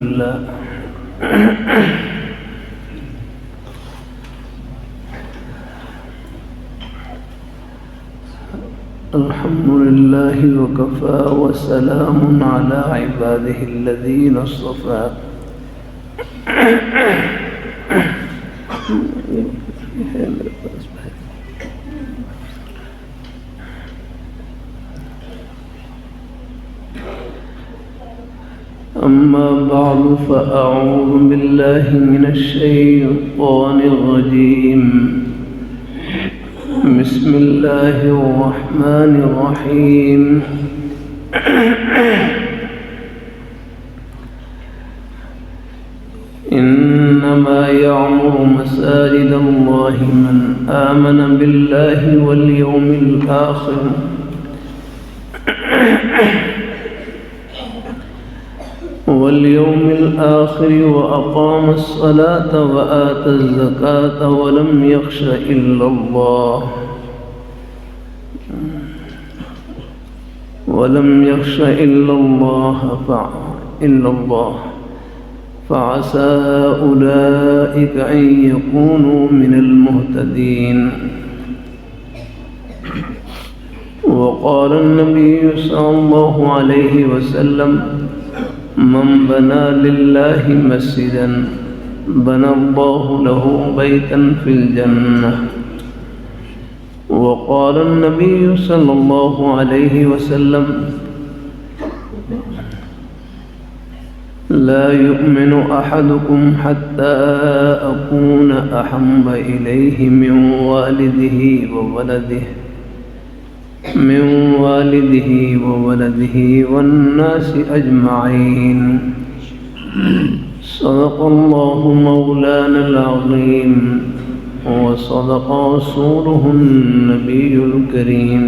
الله الحمد لله وكفى وسلام على عباده الذين اصطفى أما بعد فأعوذ بالله من الشيطان الرجيم بسم الله الرحمن الرحيم إنما يعمر مساجد الله من آمن بالله واليوم الآخر وأقام الصلاة وآتى الزكاة ولم يخش إلا الله فعسى أولئك أن يكونوا من المهتدين. وقال النبي صلى الله عليه وسلم من بنى لله مسجدا بنى الله له بيتا في الجنة. وقال النبي صلى الله عليه وسلم لا يؤمن أحدكم حتى أكون أحب إليه من والده وولده والناس أجمعين. صدق الله مولانا العظيم وصدق رسوله النبي الكريم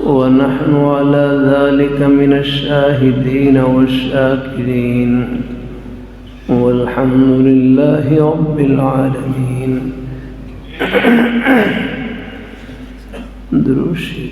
ونحن على ذلك من الشاهدين والشاكرين والحمد لله رب العالمين. دروشی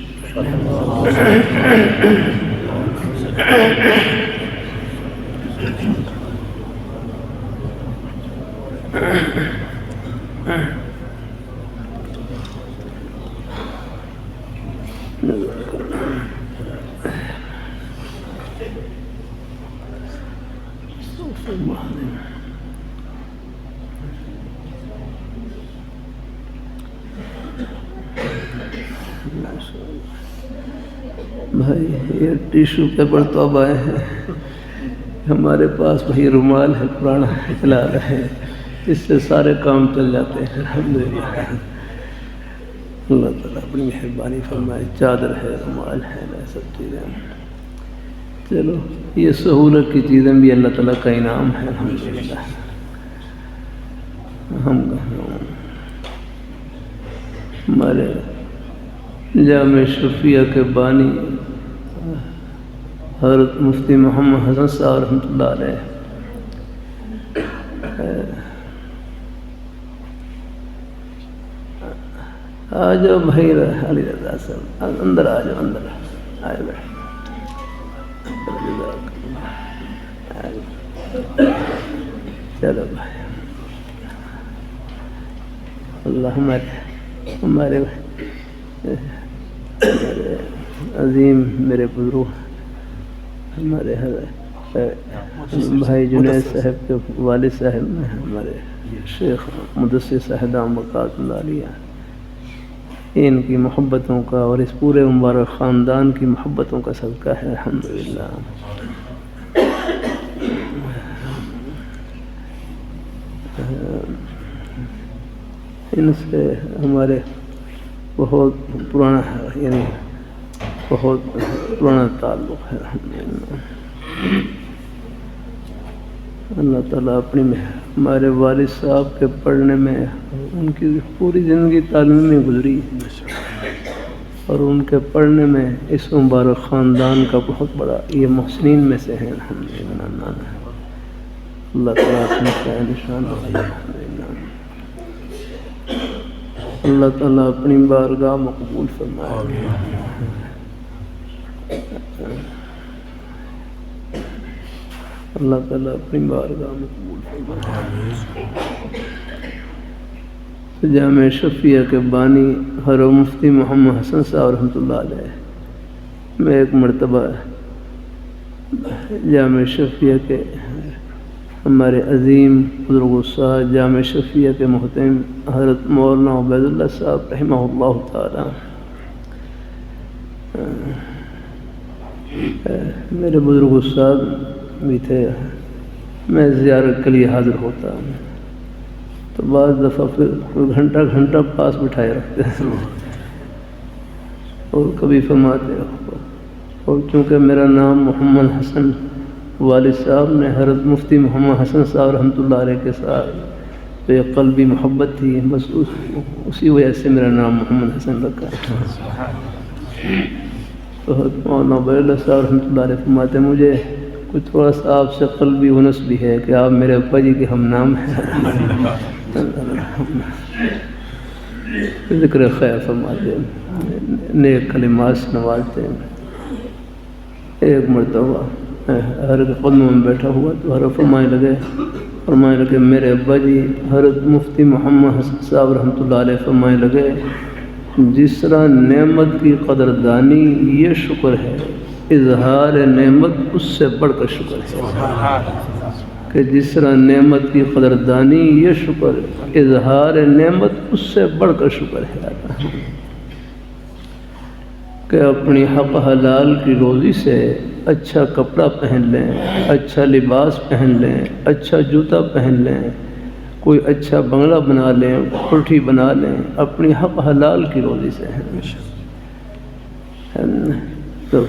بھائی یہ ٹیشو پیپر تو اب آئے ہیں، ہمارے پاس بھائی رومال ہے پرانا چلا رہے ہیں، اس سے سارے کام چل جاتے ہیں الحمدللہ. اللہ تعالیٰ اپنی مہربانی فرمائے. چادر ہے، رومال ہے، سب چیزیں. چلو یہ سہولت کی چیزیں بھی اللہ تعالیٰ کا انعام ہے الحمدللہ. ہمارے جامع شفیہ کے بانی حضرت مفتی محمد حسن صاحب رحمۃ اللہ علیہ آ جاؤ بھائی علی رضا صاحب اندر آ جاؤ، اندر آئے بیٹھ. چلو بھائی اللہ ہمارے عظیم میرے بزرگ ہمارے بھائی جنید صاحب کے والد صاحب میں ہمارے شیخ مدثر صاحب برکات اللہ علیہ، ان کی محبتوں کا اور اس پورے مبارک خاندان کی محبتوں کا صدقہ ہے الحمدللہ. ان سے ہمارے بہت پرانا تعلق ہے الحمدللہ. اللہ تعالیٰ اپنی ہمارے والد صاحب کے پڑھنے میں ان کی پوری زندگی تعلیم میں گزری اور ان کے پڑھنے میں اس مبارک خاندان کا بہت بڑا یہ محسنین میں سے ہیں الحمدللہ. اللہ تعالیٰ اپنے شاہ نشان الحمدللہ. اللہ تعالیٰ اپنی بارگاہ مقبول فرمائے. اللہ تعالیٰ اپنی بارگاہ میں قبول فرمائے۔ جامع شفیہ کے بانی حضرت مفتی محمد حسن صاحب رحمۃ اللہ علیہ، میں ایک مرتبہ جامع شفیہ کے ہمارے عظیم بزرگ استاد جامع شفیہ کے محترم حضرت مولانا عبید اللہ صاحب رحمہ اللہ تعالی میرے بزرگ استاد بھی تھے، میں زیارت کے لیے حاضر ہوتا تو بعض دفعہ پھر کوئی گھنٹہ پاس بٹھائے رکھتے ہیں اور کبھی فرماتے اور چونکہ میرا نام محمد حسن والد صاحب نے حضرت مفتی محمد حسن صاحب رحمۃ اللہ علیہ کے ساتھ تو ایک قلبی محبت تھی، بس اسی وجہ سے میرا نام محمد حسن رکھا۔ تو حضرت مولانا عبید اللہ صاحب رحمۃ اللہ علیہ فرماتے ہیں مجھے کچھ تھوڑا سا آپ سے قلبی انس بھی ہے کہ آپ میرے ابا جی کے ہم نام ہیں، ذکر خیر فرماتے ہیں، نیک کلمات سے نوازتے ہیں۔ ایک مرتبہ ہر کے قدموں میں بیٹھا ہوا تو ہر فرمانے لگے میرے ابا جی حضرت مفتی محمد حسن صاحب رحمۃ اللہ علیہ فرمانے لگے جس طرح نعمت کی قدردانی یہ شکر ہے، اظہار نعمت اس سے بڑھ کر شکر ہے، کہ جس طرح نعمت کی قدردانی یہ شکر ہے، اظہار نعمت اس سے بڑھ کر شکر ہے، کہ اپنی حق حلال کی روزی سے اچھا کپڑا پہن لیں، اچھا لباس پہن لیں، اچھا جوتا پہن لیں، کوئی اچھا بنگلہ بنا لیں، کوٹھی بنا لیں، اپنی حق حلال کی روزی سے تو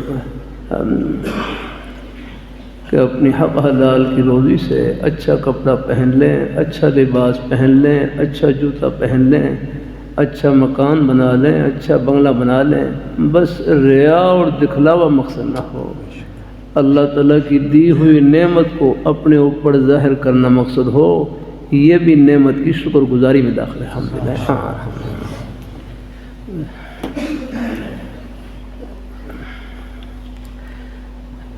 کہ اپنی حق حلال کی روزی سے اچھا کپڑا پہن لیں، اچھا لباس پہن لیں، اچھا جوتا پہن لیں، اچھا مکان بنا لیں، اچھا بنگلہ بنا لیں، بس ریا اور دکھلاوا مقصد نہ ہو، اللہ تعالیٰ کی دی ہوئی نعمت کو اپنے اوپر ظاہر کرنا مقصد ہو، یہ بھی نعمت کی شکر گزاری میں داخل ہے۔ الحمدللہ۔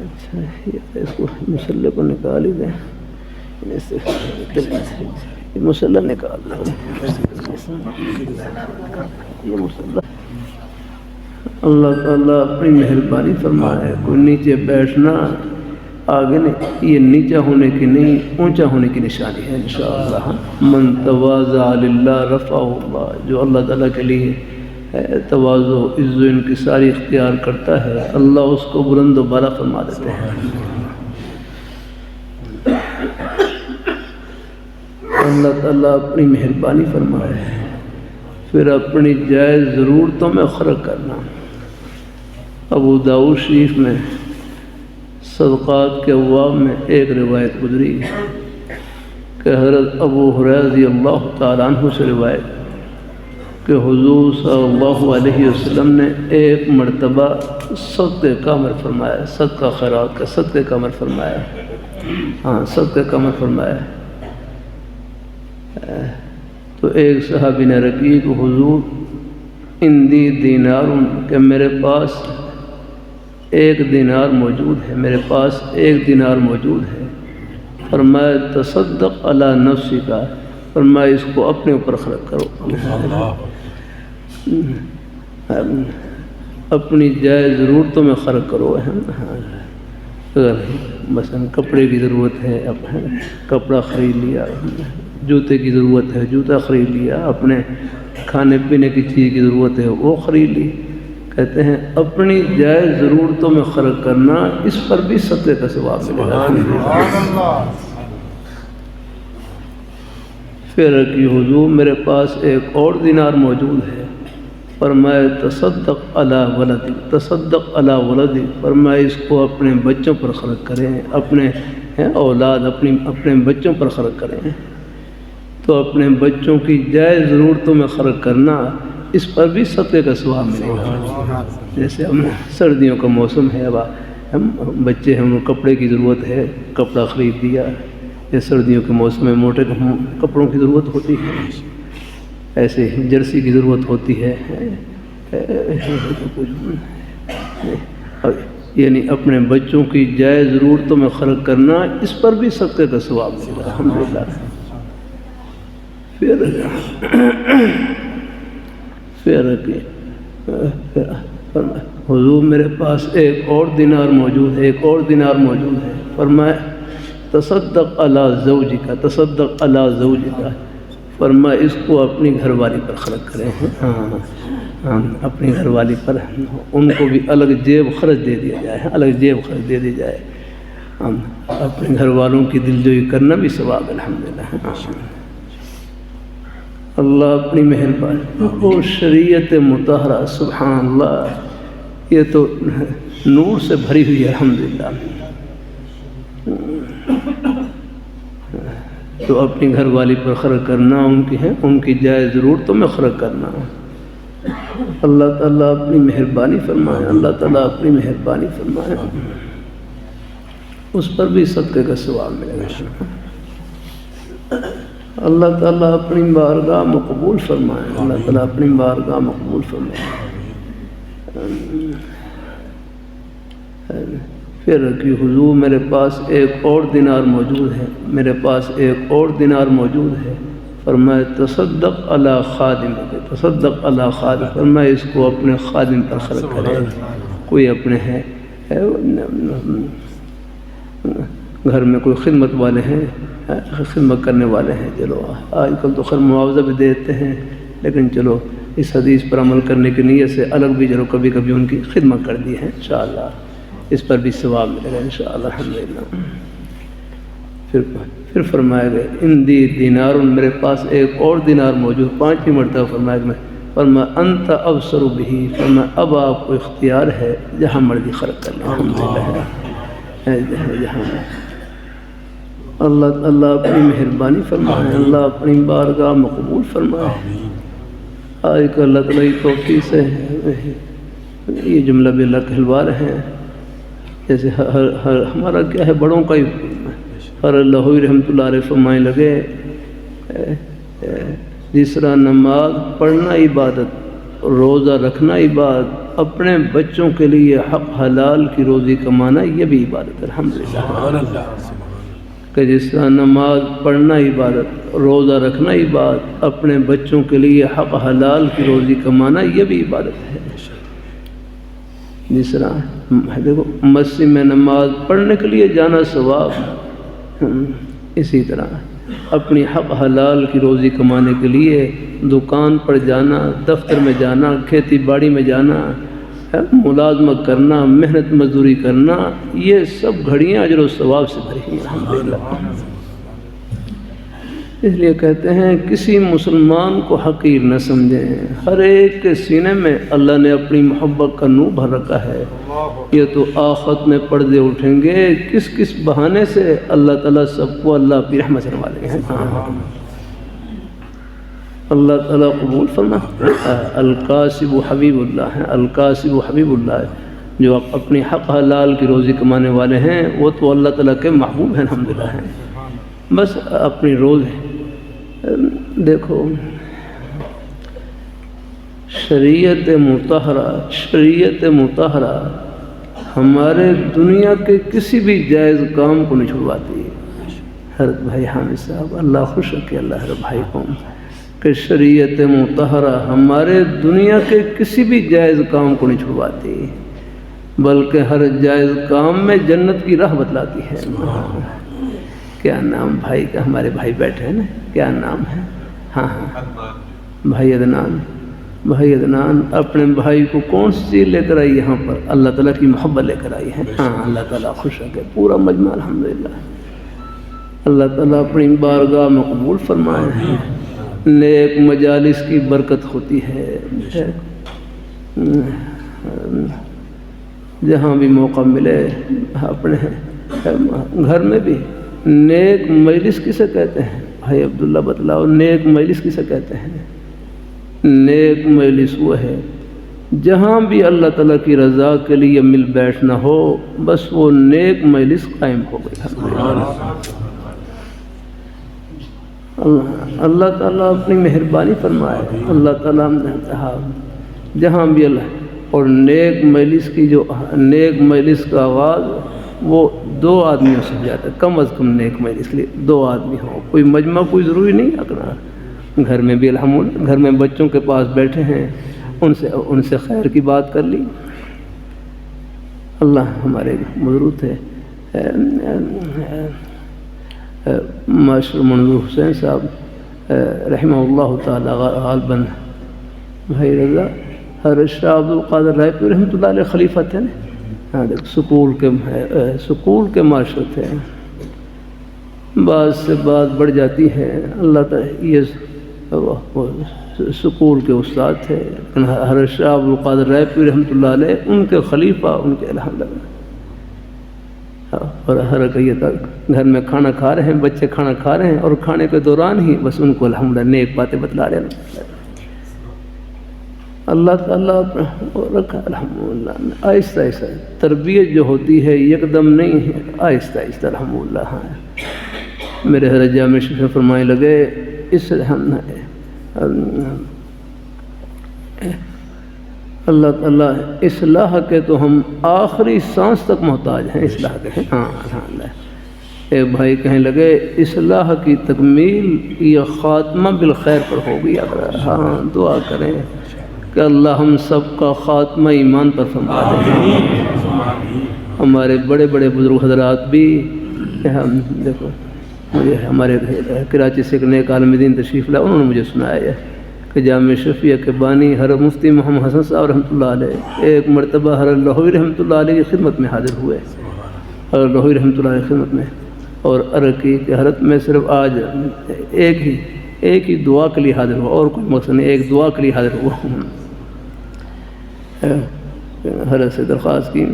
اچھا اس کو مسلح کو نکال ہی دیں، یہ مسلح نکال دیں، یہ مسلح اللہ تعالیٰ اپنی مہربانی فرمائے، کوئی نیچے بیٹھنا آگے نہیں، یہ نیچا ہونے کی نہیں اونچا ہونے کی نشانی ہے انشاءاللہ۔ من تواضع للہ رفعہ اللہ، جو اللہ تعالیٰ کے لیے تواضع و عز و انکساری اختیار کرتا ہے اللہ اس کو بلند و بالا فرما دیتے ہیں۔ اللہ تعالیٰ اپنی مہربانی فرمائے، پھر اپنی جائز ضرورتوں میں خرچ کرنا۔ ابو داؤد شریف میں صدقات کے ابواب میں ایک روایت گزری کہ حضرت ابو ہریرہ رضی اللہ تعالیٰ عنہ سے روایت کہ حضور صلی اللہ علیہ وسلم نے ایک مرتبہ صدقے کا امر فرمایا، صدقہ خیرات کا صدقے کا امر فرمایا، صدقے کا امر فرمایا۔ تو ایک صحابی نے رکی کہ حضور اندی دینار، کہ میرے پاس ایک دینار موجود ہے، میرے پاس ایک دینار موجود ہے۔ فرمایا تصدق علی نفسی کا، فرمایا اس کو اپنے اوپر خرچ کرو، اپنی جائز ضرورتوں میں خرچ کرو۔ اگر مثلا کپڑے کی ضرورت ہے کپڑا خرید لیا، جوتے کی ضرورت ہے جوتا خرید لیا، اپنے کھانے پینے کی چیز کی ضرورت ہے وہ خرید لی۔ کہتے ہیں اپنی جائز ضرورتوں میں خرچ کرنا، اس پر بھی صدقے کا ثواب ملے گا۔ پھر کہ حضور میرے پاس ایک اور دینار موجود ہے، فرمائے تصدق علی ولدی، تصدق علی ولدی، فرمائے اس کو اپنے بچوں پر خرچ کریں، اپنے اولاد اپنے بچوں پر خرچ کریں۔ تو اپنے بچوں کی جائز ضرورتوں میں خرچ کرنا، اس پر بھی صدقے کا ثواب ملے گا۔ جیسے ہم سردیوں کا موسم ہے، اب ہم بچے ہیں، انہیں کپڑے کی ضرورت ہے، کپڑا خرید دیا، یا سردیوں کے موسم میں موٹے کپڑوں کی ضرورت ہوتی ہے، ایسے جرسی کی ضرورت ہوتی ہے، یعنی اپنے بچوں کی جائز ضرورتوں میں خرچ کرنا، اس پر بھی صدقے کا ثواب ملے گا الحمدللہ۔ پھر حضور میرے پاس ایک اور دینار موجود ہے، ایک اور دینار موجود ہے، فرمایا تصدق علی زوجک، تصدق علی زوجک، فرمایا اس کو اپنی گھر والی پر خرچ کریں۔ ہاں اپنی گھر والی پر ان کو بھی الگ جیب خرچ دے دیا جائے، الگ جیب خرچ دے دی جائے۔ اپنے گھر والوں کی دلجوئی کرنا بھی ثواب ہے الحمدللہ۔ اللہ اپنی مہربانی، وہ شریعت مطہرہ سبحان اللہ، یہ تو نور سے بھری ہوئی ہے الحمدللہ۔ تو اپنی گھر والی پر خرچ کرنا، ان کی جائز ضرورتوں میں خرچ کرنا، اللہ تعالیٰ اپنی مہربانی فرمائے، اللہ تعالیٰ اپنی مہربانی فرمائے، اس پر بھی صدقے کا ثواب ملے گا۔ اللہ تعالیٰ اپنی بارگاہ مقبول فرمائے، اللہ تعالیٰ اپنی بارگاہ مقبول فرمائے۔ پھر کہ حضور میرے پاس ایک اور دینار موجود ہے، میرے پاس ایک اور دینار موجود ہے، فرمایا تصدق علی خادم، تصدق علی خادم، فرمایا اس کو اپنے خادم پر خرچ کرے۔ کوئی اپنے ہے گھر میں کوئی خدمت والے ہیں، خدمت کرنے والے ہیں، چلو آج کل تو خیر معاوضہ بھی دیتے ہیں، لیکن چلو اس حدیث پر عمل کرنے کی نیت سے الگ بھی چلو کبھی کبھی ان کی خدمت کر دی ہے، انشاءاللہ اس پر بھی ثواب ملے گا انشاءاللہ الحمدللہ۔ پھر فرمایا گیا اندی دینار، میرے پاس ایک اور دینار موجود، 5ویں مرتبہ فرمایا انت ابصر بہی، فرمایا اب آپ کو اختیار ہے جہاں مرضی خرچ کر لیں الحمدللہ۔ جہاں اللہ اپنی مہربانی فرمائے، اللہ اپنی بارگاہ مقبول فرمائے۔ آج کل اللہ تعالیٰ کی توفیق سے یہ جملہ بھی اللہ کہلوا رہے ہیں، جیسے ہمارا کیا ہے بڑوں کا ہی ہر اللہ رحمۃ اللہ علیہ فرمائے لگے، جس طرح نماز پڑھنا عبادت، روزہ رکھنا عبادت، اپنے بچوں کے لیے حق حلال کی روزی کمانا یہ بھی عبادت ہے الحمدللہ۔ کہ جس طرح نماز پڑھنا عبادت، روزہ رکھنا عبادت، اپنے بچوں کے لیے حق حلال کی روزی کمانا یہ بھی عبادت ہے۔ جس طرح دیکھو مسجد میں نماز پڑھنے کے لیے جانا ثواب، اسی طرح اپنی حق حلال کی روزی کمانے کے لیے دکان پر جانا، دفتر میں جانا، کھیتی باڑی میں جانا، ملازمت کرنا، محنت مزدوری کرنا، یہ سب گھڑیاں اجر و ثواب سے بھری ہیں الحمدللہ۔ اس لیے کہتے ہیں کسی مسلمان کو حقیر نہ سمجھیں، ہر ایک کے سینے میں اللہ نے اپنی محبت کا نور بھر رکھا ہے۔ یہ تو آخرت میں پردے اٹھیں گے، کس کس بہانے سے اللہ تعالیٰ سب کو اللہ کی رحمت سے نوازے ہیں۔ اللہ تعالیٰ قبول فرمائے۔ القاسب حبیب اللہ ہیں، القاسب حبیب اللہ ہے، جو اپنی حق حلال کی روزی کمانے والے ہیں وہ تو اللہ تعالیٰ کے محبوب ہیں الحمدللہ ہیں۔ بس اپنی روز دیکھو شریعت مطہرہ ہمارے دنیا کے کسی بھی جائز کام کو نہیں چھڑواتی۔ حضرت بھائی حامد صاحب اللہ خوش رکھے اللہ ہر بھائی کو، کہ شریعت مطہرہ ہمارے دنیا کے کسی بھی جائز کام کو نہیں چھڑواتی، بلکہ ہر جائز کام میں جنت کی راہ بتلاتی ہے۔ کیا نام بھائی کا؟ ہمارے بھائی بیٹھے ہیں نا، کیا نام ہے؟ ہاں بھائی عدنان۔ بھائی عدنان اپنے بھائی کو کون سی چیز لے کر آئی یہاں پر؟ اللہ تعالیٰ کی محبت لے کر آئی ہے۔ ہاں اللہ تعالیٰ خوش رکھے پورا مجمع الحمدللہ۔ اللہ تعالیٰ اپنی بارگاہ میں قبول فرمائے۔ نیک مجالس کی برکت ہوتی ہے، جہاں بھی موقع ملے اپنے گھر میں بھی نیک مجلس کسے کہتے ہیں؟ بھائی عبداللہ بتلاؤ، نیک مجلس کسے کہتے ہیں؟ نیک مجلس وہ ہے جہاں بھی اللہ تعالیٰ کی رضا کے لیے مل بیٹھنا ہو، بس وہ نیک مجلس قائم ہو گئی۔ اللہ تعالیٰ اپنی مہربانی فرمائے۔ اللہ تعالیٰ نے کہا جہاں بھی اللہ اور نیک مجلس کا آغاز وہ 2 آدمیوں سے جاتا ہے، کم از کم نیک مجلس کے لیے 2 آدمی ہوں، کوئی مجمع کوئی ضروری نہیں رکھنا، گھر میں بھی الحمدللہ، گھر میں بچوں کے پاس بیٹھے ہیں ان سے خیر کی بات کر لی۔ اللہ ہمارے بزرگ تھے ماشاء منظور حسین صاحب رحمہ اللہ تعالی غالباً بھائی رضا حضرت شاہ عبد القادر رائے پور رحمۃ اللہ علیہ خلیفہ تھے نا، ہاں سکول کے ماسٹر تھے، بعض سے بات بڑھ جاتی ہے، اللہ تعالی یہ سکول کے استاد تھے، حضرت شاہ عبد القادر رائے پور رحمۃ اللہ علیہ ان کے خلیفہ، ان کے الحمدللہ، اور ہر کئی تک گھر میں کھانا کھا رہے ہیں، بچے کھانا کھا رہے ہیں، اور کھانے کے دوران ہی بس ان کو الحمدللہ نیک باتیں بتلا رہے ہیں، اللہ تعالیٰ رکھا الحمدللہ۔ آہستہ آہستہ تربیت جو ہوتی ہے یکدم نہیں ہے، آہستہ آہستہ الحمدللہ۔ ہاں میرے حضرت جامع شریف فرمائے لگے اس اللہ تعالیٰ اصلاح کے تو ہم آخری سانس تک محتاج ہیں، اصلاح کے ہیں، ہاں الحمدللہ۔ ایک بھائی کہنے لگے اصلاح کی تکمیل یہ خاتمہ بالخیر پر ہوگی، ہاں دعا کریں کہ اللہ ہم سب کا خاتمہ ایمان پر فرما دے۔ ہمارے بڑے بڑے بزرگ حضرات بھی دیکھو، مجھے ہمارے کراچی سے ایک نیک عالم دین تشریف لائے، انہوں نے مجھے سنایا ہے کہ جامع شفیع کے بانی حضرت مفتی محمد حسن صاحب رحمۃ اللہ علیہ ایک مرتبہ حضرت لاہوری رحمۃ اللہ علیہ کی خدمت میں حاضر ہوئے، حضرت لاہوری رحمۃ اللہ علیہ کی خدمت میں، اور عرض کی کہ حضرت میں صرف آج ایک ہی دعا کے لیے حاضر ہوا، اور کوئی مقصد نہیں، ایک دعا کے لیے حاضر ہوا ہوں۔ حضرت سے درخواست کی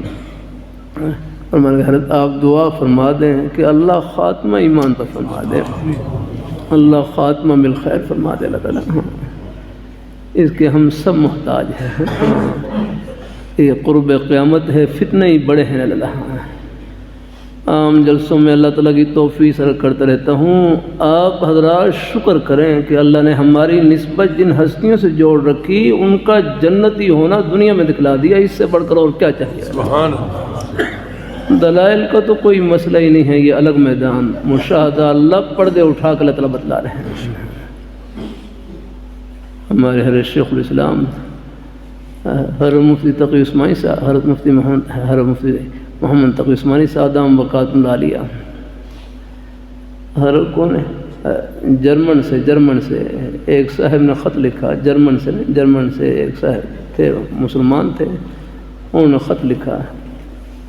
اور میں نے کہا حضرت آپ دعا فرما دیں کہ اللہ خاتمہ ایمان پر فرما دے، اللہ خاتمہ بالخیر فرما دے اللہ تعالیٰ، اس کے ہم سب محتاج ہیں، یہ قرب قیامت ہے، فتنے ہی بڑے ہیں اللہ۔ عام جلسوں میں اللہ تعالیٰ کی توفیق سر کرتا رہتا ہوں، آپ حضرات شکر کریں کہ اللہ نے ہماری نسبت جن ہستیوں سے جوڑ رکھی ان کا جنتی ہونا دنیا میں دکھلا دیا، اس سے بڑھ کر اور کیا چاہیے۔ سبحان اللہ۔ دلائل کا تو کوئی مسئلہ ہی نہیں ہے، یہ الگ میدان، مشاہدہ اللہ پردے اٹھا کے اللہ تعالیٰ بتلا رہے ہیں۔ ہمارے حضرت شیخ الاسلام حضرت مفتی تقی عثمانی صاحب، حضرت مفتی محمد تقی عثمانی صاحب دام بقاتم العالیہ، ہر کون ہے جرمن سے ایک صاحب نے خط لکھا، جرمن سے ایک صاحب تھے، مسلمان تھے، انہوں نے خط لکھا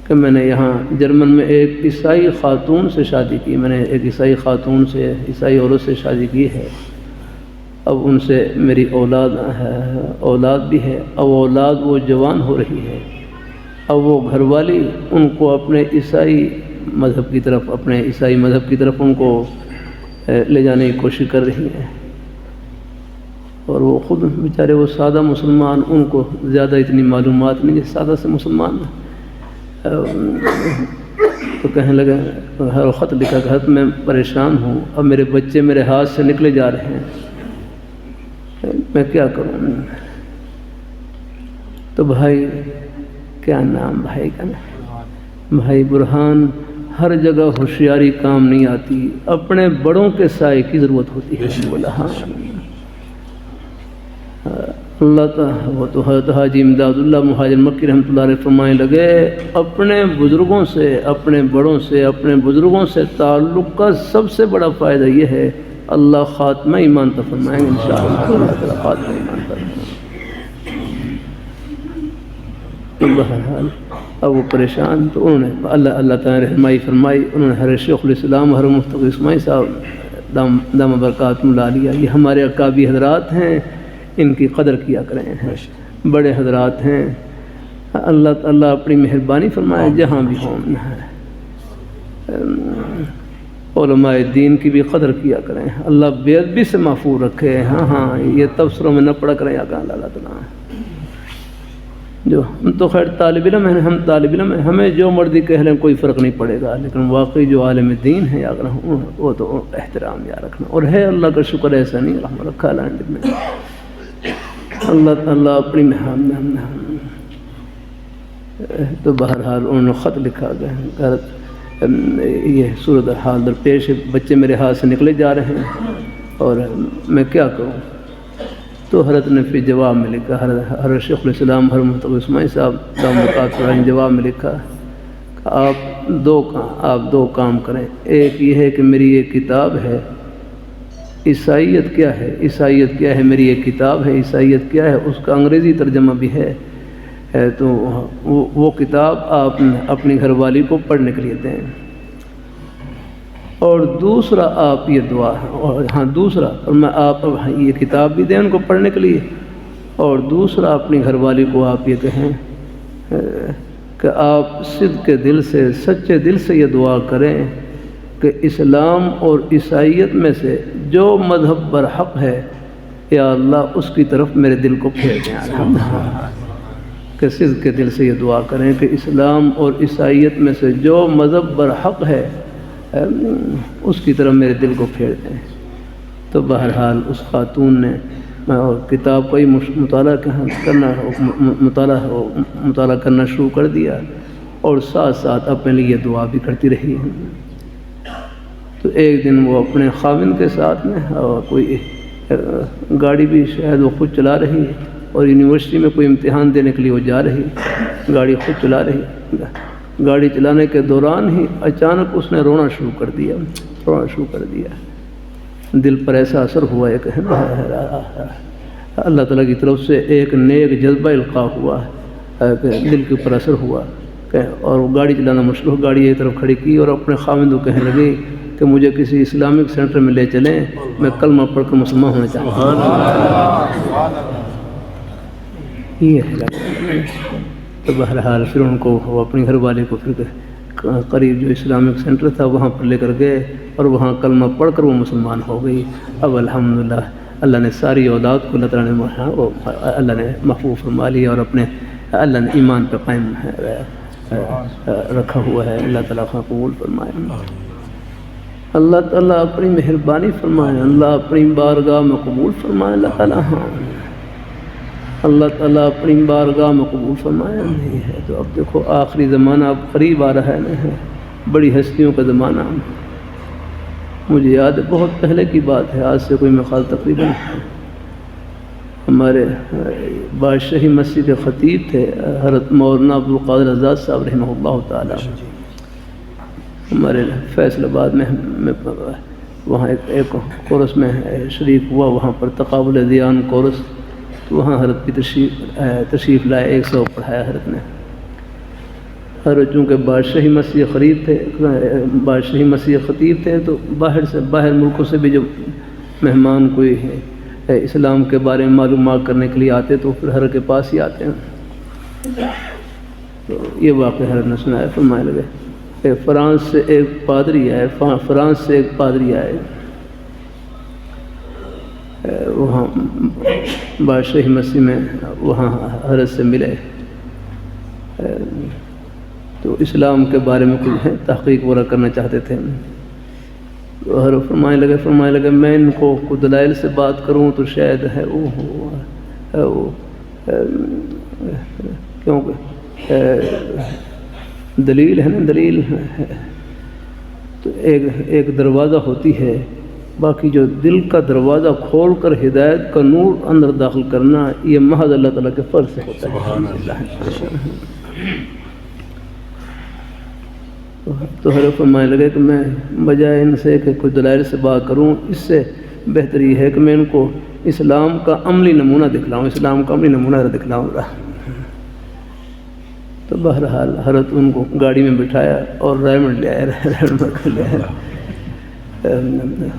کہ میں نے یہاں جرمن میں ایک عیسائی خاتون سے شادی کی، میں نے ایک عیسائی خاتون سے، عیسائی عورت سے شادی کی ہے، اب ان سے میری اولاد بھی ہے، اب اولاد وہ جوان ہو رہی ہے، اب وہ گھر والی ان کو اپنے عیسائی مذہب کی طرف ان کو لے جانے کی کوشش کر رہی ہیں، اور وہ خود بیچارے وہ سادہ مسلمان، ان کو زیادہ اتنی معلومات نہیں، سادہ سے مسلمان، تو کہنے لگے، ہر خط لکھا کہ حضرت میں پریشان ہوں، اب میرے بچے میرے ہاتھ سے نکلے جا رہے ہیں، میں کیا کروں؟ تو بھائی کیا نام بھائی کا نا، بھائی برہان، ہر جگہ ہوشیاری کام نہیں آتی، اپنے بڑوں کے سائے کی ضرورت ہوتی ہے۔ بولا ہاں اللہ تعالیٰ، وہ تو حضرت حاجی امداد اللہ مہاجر مکی رحمۃ اللہ علیہ فرمائے لگے، اپنے بزرگوں سے، اپنے بڑوں سے، اپنے بزرگوں سے تعلق کا سب سے بڑا فائدہ یہ ہے اللہ خاتمہ ایمان پر فرمائیں گے انشاءاللہ، اللہ تعالیٰ خاتمہ ایمان پر۔ بہرحال اب وہ پریشان، تو انہوں نے اللہ تعالیٰ نے رحمائی فرمائی، انہوں نے حضرت شیخ الاسلام حضرت مفتی اسماعیل صاحب دام برکاتہم العالیہ، یہ ہمارے اکابی حضرات ہیں، ان کی قدر کیا کریں، بڑے حضرات ہیں، اللہ تعالیٰ اپنی مہربانی فرمائے جہاں بھی ہوں، علماء دین کی بھی قدر کیا کریں، اللہ بے ادبی سے محفوظ رکھے، ہاں یہ تبصروں میں نہ پڑا کریں آقا اللہ تعالیٰ۔ جو ہم تو خیر طالب علم ہیں، ہم طالب علم ہیں، ہمیں جو مرضی کہہ لیں کوئی فرق نہیں پڑے گا، لیکن واقعی جو عالم دین ہے یاد رکھنا، وہ تو احترام یاد رکھنا، اور ہے اللہ کا شکر ایسا نہیں رحمت رکھا اللہ نے، اللہ تعالیٰ اپنی تو بہرحال انہوں نے خط لکھا گیا، یہ صورت حال درپیش ہے، بچے میرے ہاتھ سے نکلے جا رہے ہیں اور میں کیا کروں؟ تو حضرت نے پھر جواب میں لکھا، حضرت شیخ الاسلام حضرت عثمانی صاحب نے جواب میں لکھا کہ آپ دو کام کریں۔ ایک یہ ہے کہ میری یہ کتاب ہے، عیسائیت کیا ہے، عیسائیت کیا ہے، میری یہ کتاب ہے عیسائیت کیا ہے، اس کا انگریزی ترجمہ بھی ہے، تو وہ کتاب آپ اپنی گھر والی کو پڑھنے کے لیے دیں۔ اور دوسرا آپ یہ دعا، دوسرا اور میں آپ یہ کتاب بھی دیں ان کو پڑھنے کے لیے، اور دوسرا اپنی گھر والی کو آپ یہ کہیں کہ آپ صدق دل سے، سچے دل سے یہ دعا کریں کہ اسلام اور عیسائیت میں سے جو مذہب برحق ہے یا اللہ اس کی طرف میرے دل کو پھیر دیں۔ کہ صدق کے دل سے یہ دعا کریں کہ اسلام اور عیسائیت میں سے جو مذہب برحق ہے اس کی طرف میرے دل کو پھیر دیں۔ تو بہرحال اس خاتون نے کتاب کا ہی مطالعہ کرنا شروع کر دیا اور ساتھ ساتھ اپنے لیے یہ دعا بھی کرتی رہی۔ تو ایک دن وہ اپنے خاوند کے ساتھ میں اور کوئی گاڑی بھی شاید وہ خود چلا رہی اور یونیورسٹی میں کوئی امتحان دینے کے لیے وہ جا رہی، گاڑی خود چلا رہی، گاڑی چلانے کے دوران ہی اچانک اس نے رونا شروع کر دیا۔ دل پر ایسا اثر ہوا ہے کہ اللہ تعالیٰ کی طرف سے ایک نیک جذبہ القاء ہوا کہ دل کے اوپر اثر ہوا اور وہ گاڑی چلانا مشکل ہو، گاڑی ایک طرف کھڑی کی اور اپنے خاوند کو کہنے لگی کہ مجھے کسی اسلامک سینٹر میں لے چلیں، میں کلمہ پڑھ کر مسلمان ہونا چاہتا ہوں۔ یہ ہے تو بہرحال پھر ان کو وہ اپنی گھر والے کو پھر قریب جو اسلامک سینٹر تھا وہاں پر لے کر گئے اور وہاں کلمہ پڑھ کر وہ مسلمان ہو گئی۔ اب الحمدللہ اللہ نے ساری اولاد کو اللہ نے محفوظ فرما لیا اور اپنے اللہ نے ایمان پہ قائم رکھا ہوا ہے۔ اللہ تعالیٰ قبول فرمائے، اللہ تعالیٰ اپنی مہربانی فرمائے، اللہ اپنی بارگاہ میں قبول فرمائے، اللہ تعالیٰ اللہ تعالیٰ اپنی بارگاہ میں قبول فرمایا نہیں ہے۔ تو اب دیکھو آخری زمانہ اب قریب آ رہا ہے، بڑی ہستیوں کا زمانہ۔ مجھے یاد ہے بہت پہلے کی بات ہے، آج سے کوئی خیال تقریباً ہمارے بادشاہی مسجد کے خطیب تھے حضرت مولانا عبدالقادر آزاد صاحب رحمہ اللہ تعالیٰ، ہمارے فیصل آباد میں وہاں ایک کورس میں شریک ہوا، وہاں پر تقابل ادیان کورس، تو وہاں حضرت کی تشریف لائے، 100 پڑھایا حضرت نے۔ حضرت چونکہ بادشاہی مسجد خطیب تھے تو باہر ملکوں سے بھی جو مہمان کوئی اسلام کے بارے میں معلومات کرنے کے لیے آتے تو پھر حضرت کے پاس ہی آتے ہیں۔ تو یہ واقعہ حضرت نے سنایا، فرمانے لگے کہ فرانس سے ایک پادری آئے وہاں بادشاہی مسجد میں، وہاں حضرت سے ملے تو اسلام کے بارے میں کچھ تحقیق وغیرہ کرنا چاہتے تھے۔ حضرت فرمانے لگے میں ان کو دلائل سے بات کروں تو شاید ہے کیونکہ دلیل ہے نا، دلیل تو ایک دروازہ ہوتی ہے، باقی جو دل کا دروازہ کھول کر ہدایت کا نور اندر داخل کرنا یہ محض اللہ تعالیٰ کے فرض سے ہوتا ہے۔ تو حضرت فرمانے لگے کہ میں بجائے ان سے کہ کچھ دلائل سے بات کروں، اس سے بہتر یہ ہے کہ میں ان کو اسلام کا عملی نمونہ دکھلاؤں گا۔ تو بہرحال حضرت ان کو گاڑی میں بٹھایا اور ریمنڈ لے آیا،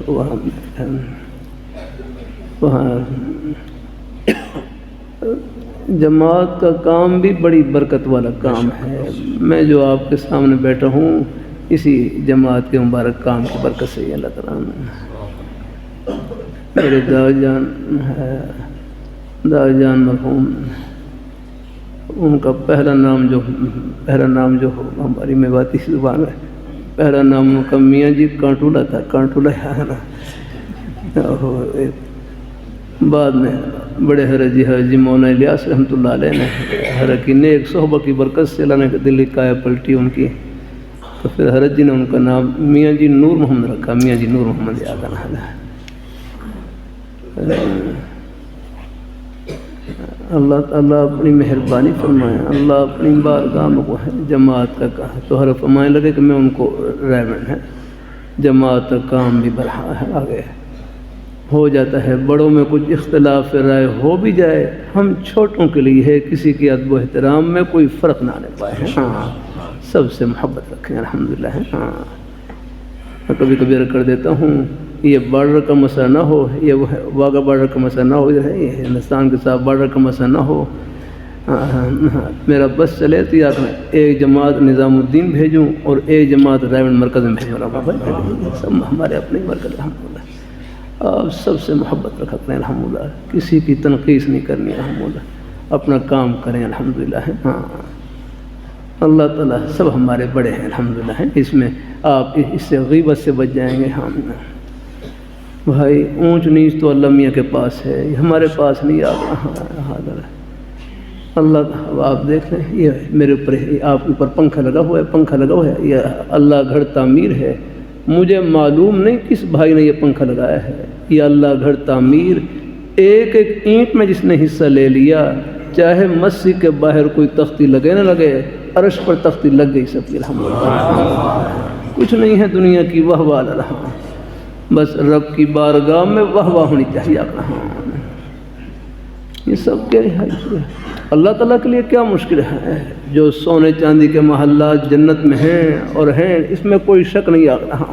وہاں جماعت کا کام بھی بڑی برکت والا کام ہے۔ میں جو آپ کے سامنے بیٹھا ہوں اسی جماعت کے مبارک کام کی برکت سے اللہ تعالیٰ نے میرے دادا جان مرحوم، ان کا پہلا نام جو ہماری میواتی زبان ہے، پہلا نام ان کا میاں جی کانٹولا تھا، کانٹولا ہے نا۔ بعد میں بڑے حاجی مولانا الیاس رحمۃ اللہ علیہ نے حضرت کی نیک صحبت کی برکت سے اللہ نے دل کی کایا پلٹی ان کی، تو پھر حضرت جی نے ان کا نام میاں جی نور محمد رکھا، میاں جی نور محمد یاد آنا ہے۔ اللہ تعالیٰ اپنی مہربانی فرمائے، اللہ اپنی بارگاہ میں کو ہے جماعت کا کہا تو ہر فرمائے لگے کہ میں ان کو ریمنڈ ہے، جماعت کا کام بھی بڑھا ہے، آگے ہو جاتا ہے، بڑوں میں کچھ اختلاف رائے ہو بھی جائے، ہم چھوٹوں کے لیے ہے، کسی کی ادب و احترام میں کوئی فرق نہ آنے پائے، ہاں سب سے محبت رکھیں الحمدللہ۔ ہاں میں کبھی کبھی عرض کر دیتا ہوں، یہ بارڈر کا مسئلہ نہ ہو، یہ واگا بارڈر کا مسئلہ نہ ہو، یہ ہندوستان کے ساتھ بارڈر کا مسئلہ نہ ہو، میرا بس چلے تو یا ایک جماعت نظام الدین بھیجوں اور ایک جماعت رائمنڈ مرکز میں بھیجوں، سب ہمارے اپنے مرکز الحمدللہ۔ آپ سب سے محبت رکھتے ہیں الحمدللہ، کسی کی تنقیص نہیں کرنی الحمدللہ، اپنا کام کریں الحمدللہ۔ ہاں اللہ تعالیٰ سب ہمارے بڑے ہیں الحمدللہ، اس میں آپ اس سے غیبت سے بچ جائیں گے۔ ہم بھائی اونچ نیچ تو اللہ میاں کے پاس ہے، ہمارے پاس نہیں۔ حاضر ہے اللہ، آپ دیکھ لیں یہ میرے اوپر آپ کے اوپر پنکھا لگا ہوا ہے، پنکھا لگا ہوا ہے، یہ اللہ گھر تعمیر ہے، مجھے معلوم نہیں کس بھائی نے یہ پنکھا لگایا ہے، یہ اللہ گھر تعمیر، ایک ایک اینٹ میں جس نے حصہ لے لیا، چاہے مسجد کے باہر کوئی تختی لگے نہ لگے، عرش پر تختی لگ گئی سب کی الحمدللہ۔ کچھ نہیں ہے دنیا کی واہ واہ رہا، بس رب کی بارگاہ میں واہ واہ ہونی چاہیے آپ رہا۔ یہ سب کیا ہے اللہ تعالیٰ کے لیے کیا مشکل ہے، جو سونے چاندی کے محلات جنت میں ہیں اور ہیں، اس میں کوئی شک نہیں آ رہا۔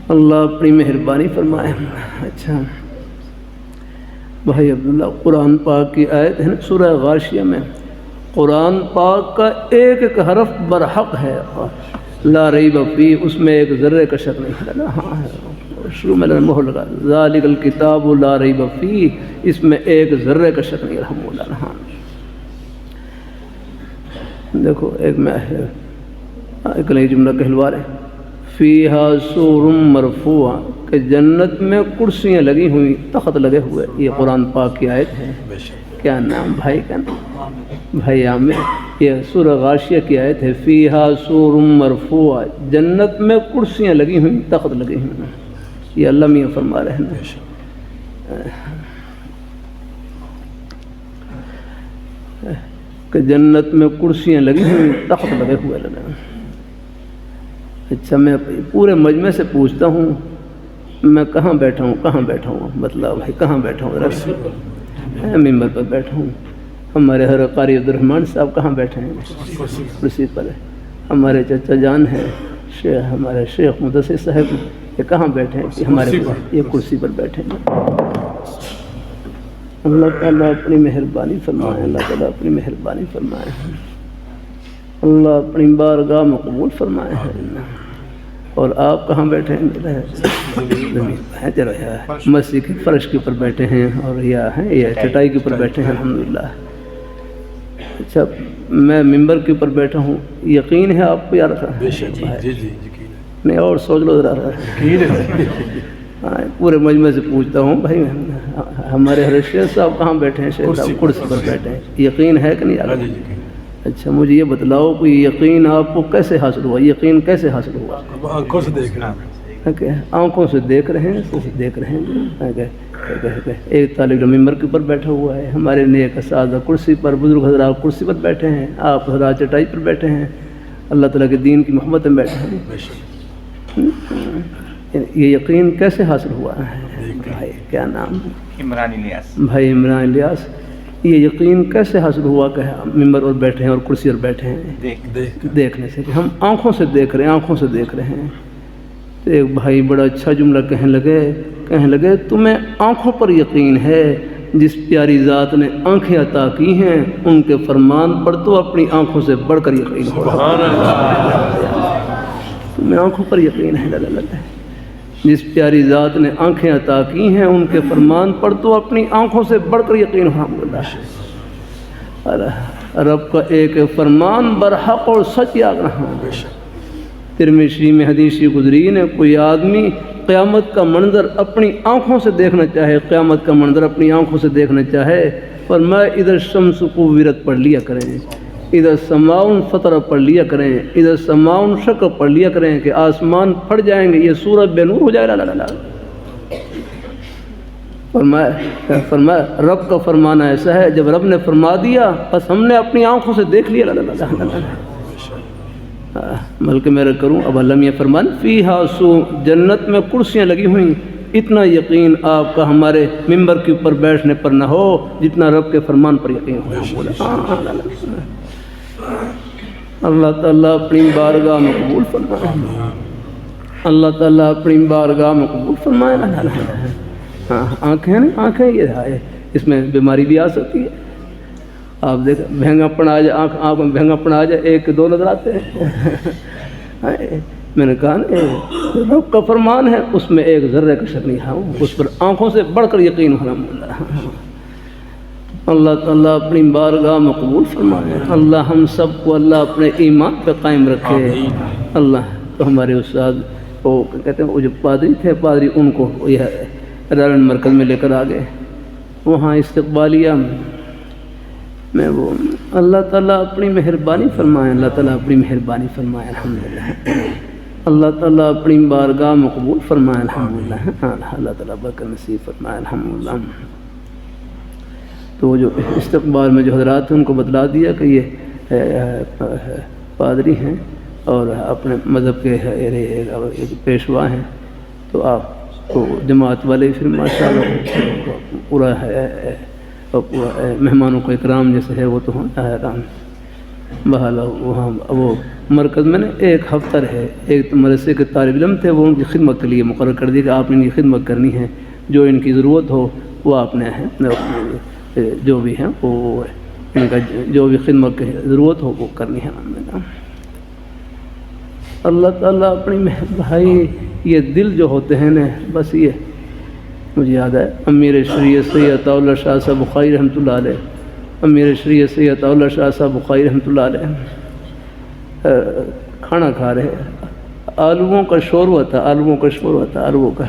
اللہ اپنی مہربانی فرمائے۔ اچھا بھائی عبداللہ، قرآن پاک کی آیت ہے نا سورہ غاشیہ میں، قرآن پاک کا ایک ایک حرف برحق ہے، لا ریب فیہ، اس میں ایک ذرے کا شک نہیں ہے نا۔ ہاں شروع میں مہر لگا ذالک الکتاب لا ریب فیہ، اس میں ایک ذرے کا شک نہیں الحمدللہ۔ ہاں دیکھو ایک میں ایک نئی جملہ کہلوا رہے، فیہا سور مرفوع، کہ جنت میں کرسیاں لگی ہوئی، تخت لگے ہوئے، یہ قرآن پاک کی آیت ہے۔ کیا نام بھائی کا نام بھائی عامر، یہ سورہ غاشیہ کی آیت ہے، فیہا سور مرفوع، جنت میں کرسیاں لگی ہوئی، تخت لگے ہوئے، یہ اللہ میاں فرما رہے ہیں کہ جنت میں کرسیاں لگی ہوئی، تخت لگے ہوئے لگے۔ اچھا میں پورے مجمع سے پوچھتا ہوں، میں کہاں بیٹھا ہوں، کہاں بیٹھا ہوں، بتلاؤ بھائی کہاں بیٹھا ہوں؟ ممبر پر بیٹھا ہوں۔ ہمارے حضرت قاری عبدالرحمن صاحب کہاں بیٹھے ہیں؟ کرسی پر ہے۔ ہمارے چچا جان ہیں ہمارے شیخ مدثر صاحب، یہ کہاں بیٹھے ہیں؟ ہمارے یہ کرسی پر بیٹھے ہیں۔ اللہ تعالیٰ اپنی مہربانی فرمائے، اللہ تعالیٰ اپنی مہربانی فرمائے، اللہ اپنی بارگاہ میں قبول فرمائے ہیں۔ اور آپ کہاں بیٹھے ہیں؟ چلو مسجد کے فرش کے اوپر بیٹھے ہیں، اور یہ چٹائی کے اوپر بیٹھے ہیں الحمدللہ۔ اچھا میں ممبر کے اوپر بیٹھا ہوں، یقین ہے آپ کو؟ یار نہیں اور سوچ لو ذرا۔ پورے مجمع سے پوچھتا ہوں بھائی ہمارے حضرت شیخ صاحب کہاں بیٹھے ہیں؟ شیخ صاحب کرسی پر بیٹھے ہیں، یقین ہے کہ نہیں؟ اچھا مجھے یہ بتلاؤ کہ یقین آپ کو کیسے حاصل ہوا؟ یقین کیسے حاصل ہوا؟ آنکھوں سے دیکھ رہے ہیں، آنکھوں سے دیکھ رہے ہیں، دیکھ رہے ہیں۔ ایک طالب علم ممبر کے اوپر بیٹھا ہوا ہے، ہمارے نیک اساتذہ کرسی پر، بزرگ حضرات کرسی پر بیٹھے ہیں، آپ حضرات چٹائی پر بیٹھے ہیں، اللہ تعالیٰ کے دین کی محبت میں بیٹھے ہیں۔ یہ یقین کیسے حاصل ہوا ہے؟ بھائی کیا نام؟ عمران الیاس۔ بھائی عمران الیاس، یہ یقین کیسے حاصل ہوا کہ ممبر اور بیٹھے ہیں اور کرسی پر بیٹھے ہیں؟ دیکھنے سے، کہ ہم آنکھوں سے دیکھ رہے ہیں، آنکھوں سے دیکھ رہے ہیں۔ تو ایک بھائی بڑا اچھا جملہ کہنے لگے تمہیں آنکھوں پر یقین ہے، جس پیاری ذات نے آنکھیں عطا کی ہیں ان کے فرمان پر تو اپنی آنکھوں سے بڑھ کر یقین ہو رہا ہے۔ تمہیں آنکھوں پر یقین ہے، جس پیاری ذات نے آنکھیں عطا کی ہیں ان کے فرمان پر تو اپنی آنکھوں سے بڑھ کر یقین ہو رہا ہے۔ رب کا ایک فرمان برحق اور سچ یاد رہا ہے۔ ترمذی میں حدیث گزری ہے، کوئی آدمی قیامت کا منظر اپنی آنکھوں سے دیکھنا چاہے، قیامت کا منظر اپنی آنکھوں سے دیکھنا چاہے، فرمایا اذا الشمس کوورت پڑھ لیا کریں، اذا السماء فطر پڑھ لیا کریں، اذا السماء انشق پڑھ لیا کریں کہ آسمان پھٹ جائیں گے، یہ سورج بے نور ہو جائے گا۔ فرمایا رب کا فرمانا ایسا ہے، جب رب نے فرما دیا بس ہم نے اپنی آنکھوں سے دیکھ لیا۔ بلکہ میرا کروں اب علم یہ فرمان فیہا سو، جنت میں کرسیاں لگی ہوئیں، اتنا یقین آپ کا ہمارے ممبر کے اوپر بیٹھنے پر نہ ہو جتنا رب کے فرمان پر یقین ہو۔ اللہ تعالیٰ اپنی بارگاہ میں قبول فرمائے، اللہ تعالیٰ اپنی بارگاہ میں قبول فرمائے۔ ہاں آنکھیں نا، آنکھیں یہ ہے، اس میں بیماری بھی آ سکتی ہے۔ آپ دیکھیں بھینگا پن آ جائے، آنکھ میں بھینگا پن آ جائے، ایک دو نظر آتے ہیں۔ میں نے کہا رب کا فرمان ہے، اس میں ایک ذرے کا شک نہیں ہے، اس پر آنکھوں سے بڑھ کر یقین ہونا۔ اللہ تعالیٰ اپنی بارگاہ میں قبول فرمائے، اللہ ہم سب کو اللہ اپنے ایمان پہ قائم رکھے۔ اللہ تو ہمارے استاد وہ کہتے ہیں، وہ جو پادری تھے، پادری ان کو یہ رائلنڈ مرکز میں لے کر آ گئے، وہاں استقبالیہ میں وہ اللہ تعالیٰ اپنی مہربانی فرمائے، اللہ تعالیٰ اپنی مہربانی فرمائے، الحمدللہ اللہ تعالیٰ اپنی بارگاہ میں قبول فرمائے، الحمدللہ اللہ تعالیٰ برکت نصیب فرمائے، الحمدللہ۔ تو جو استقبال میں جو حضرات ہیں ان کو بتلا دیا کہ یہ پادری ہیں اور اپنے مذہب کے پیشوا ہیں، تو آپ تو جماعت والے پھر ماشاء اللہ پورا ہے، مہمانوں کو اکرام جیسے ہے وہ تو ہوتا ہے آرام۔ بہرحال وہاں وہ مرکز میں نے ایک ہفتہ رہے، ایک مدرسے کے طالب علم تھے، وہ ان کی خدمت کے لیے مقرر کر دی کہ آپ نے ان کی خدمت کرنی ہے، جو ان کی ضرورت ہو وہ آپ نے جو بھی ہیں وہ ان کا جو بھی خدمت کی ضرورت ہو وہ کرنی ہے۔ اللہ تعالیٰ اپنی بھائی یہ دل جو ہوتے ہیں نا، بس یہ مجھے یاد ہے امیر شریعت سید عطا اللہ شاہ صاحب بخاری رحمۃ اللہ علیہ، امیر شریعت سید عطا اللہ شاہ صاحب بخاری رحمۃ اللہ علیہ کھانا کھا رہے، آلوؤں کا شوربہ تھا، آلوؤں کا شوربہ تھا، آلوؤں کا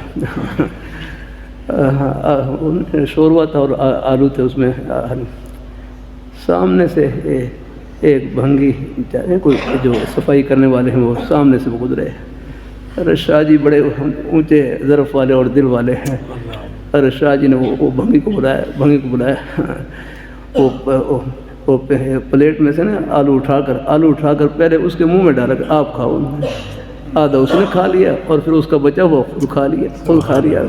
شوربہ تھا اور آلو تھے اس میں۔ سامنے سے ایک بھنگی کوئی جو صفائی کرنے والے ہیں وہ سامنے سے وہ گزرے، ارے شاہ جی بڑے اونچے ظرف والے اور دل والے ہیں، ارے شاہ جی نے وہ بھنگی کو بلایا، وہ پلیٹ میں سے نا آلو اٹھا کر پہلے اس کے منہ میں ڈالا کہ آپ کھاؤ، آدھا اس نے کھا لیا اور پھر اس کا بچا ہوا خود کھا لیا۔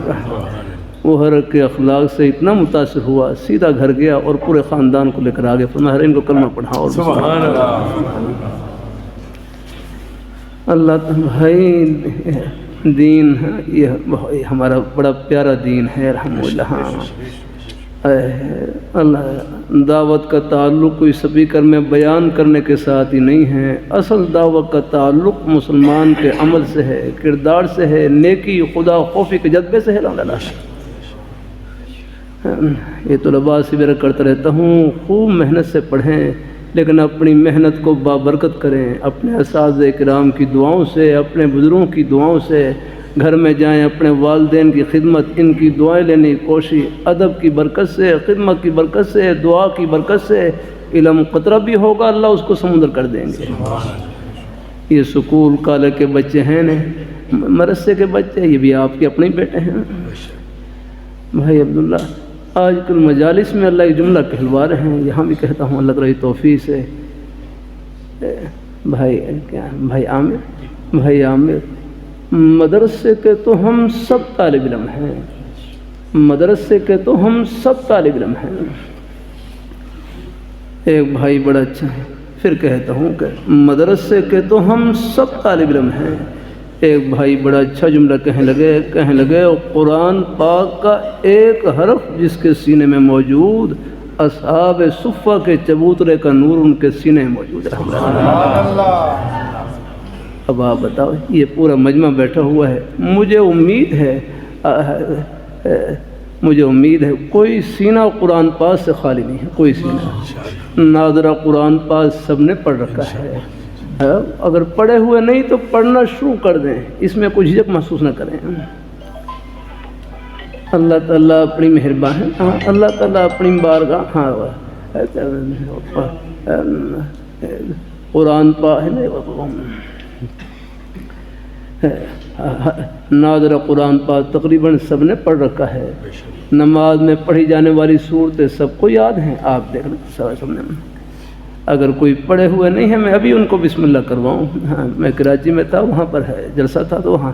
وہ حضرت کے اخلاق سے اتنا متاثر ہوا، سیدھا گھر گیا اور پورے خاندان کو لے کر آ گیا، فرمایا ان کو کلمہ پڑھاؤ۔ سبحان اللہ۔ اللہ بھائی دین ہے یہ ہمارا بڑا پیارا دین ہے الحمدللہ۔ اللہ دعوت کا تعلق کوئی سپیکر میں بیان کرنے کے ساتھ ہی نہیں ہے، اصل دعوت کا تعلق مسلمان کے عمل سے ہے، کردار سے ہے، نیکی خدا خوفی کے جذبے سے ہے۔ یہ طلباء سے میرا کرتا رہتا ہوں، خوب محنت سے پڑھیں لیکن اپنی محنت کو بابرکت کریں، اپنے اساتذہ کرام کی دعاؤں سے، اپنے بزرگوں کی دعاؤں سے، گھر میں جائیں اپنے والدین کی خدمت، ان کی دعائیں لینے کی کوشش، ادب کی برکت سے، خدمت کی برکت سے، دعا کی برکت سے علم قطرہ بھی ہوگا، اللہ اس کو سمندر کر دیں گے۔ یہ سکول کالج کے بچے ہیں نا، مدرسے کے بچے، یہ بھی آپ کے اپنے بیٹے ہیں۔ بھائی عبداللہ آج کل مجالس میں اللہ ایک جملہ کہلوا رہے ہیں، یہاں بھی کہتا ہوں اللہ تعالی توفیق سے، بھائی عامر مدرسے کے تو ہم سب طالب علم ہیں، مدرسے کے تو ہم سب طالب علم ہیں۔ ایک بھائی بڑا اچھا ہے، پھر کہتا ہوں کہ مدرسے کے تو ہم سب طالب علم ہیں۔ ایک بھائی بڑا اچھا جملہ کہنے لگے قرآن پاک کا ایک حرف جس کے سینے میں موجود، اصحاب صفہ کے چبوترے کا نور ان کے سینے میں موجود ہے۔ اب آپ بتاؤ، یہ پورا مجمع بیٹھا ہوا ہے، مجھے امید ہے کوئی سینہ قرآن پاک سے خالی نہیں ہے، کوئی سینہ ناظرہ قرآن پاک سب نے پڑھ رکھا ہے، اگر پڑھے ہوئے نہیں تو پڑھنا شروع کر دیں، اس میں کوئی جھجک محسوس نہ کریں۔ اللہ تعالیٰ اپنی مہربان ہے، اللہ تعالیٰ اپنی بارگاہ قرآن ناظرہ قرآن پاک تقریباً سب نے پڑھ رکھا ہے، نماز میں پڑھی جانے والی صورتیں سب کو یاد ہیں، آپ دیکھ لیں سب نے۔ اگر کوئی پڑھے ہوئے نہیں ہے، میں ابھی ان کو بسم اللہ کرواؤں۔ ہاں، میں کراچی میں تھا، وہاں پر ہے جلسہ تھا، تو وہاں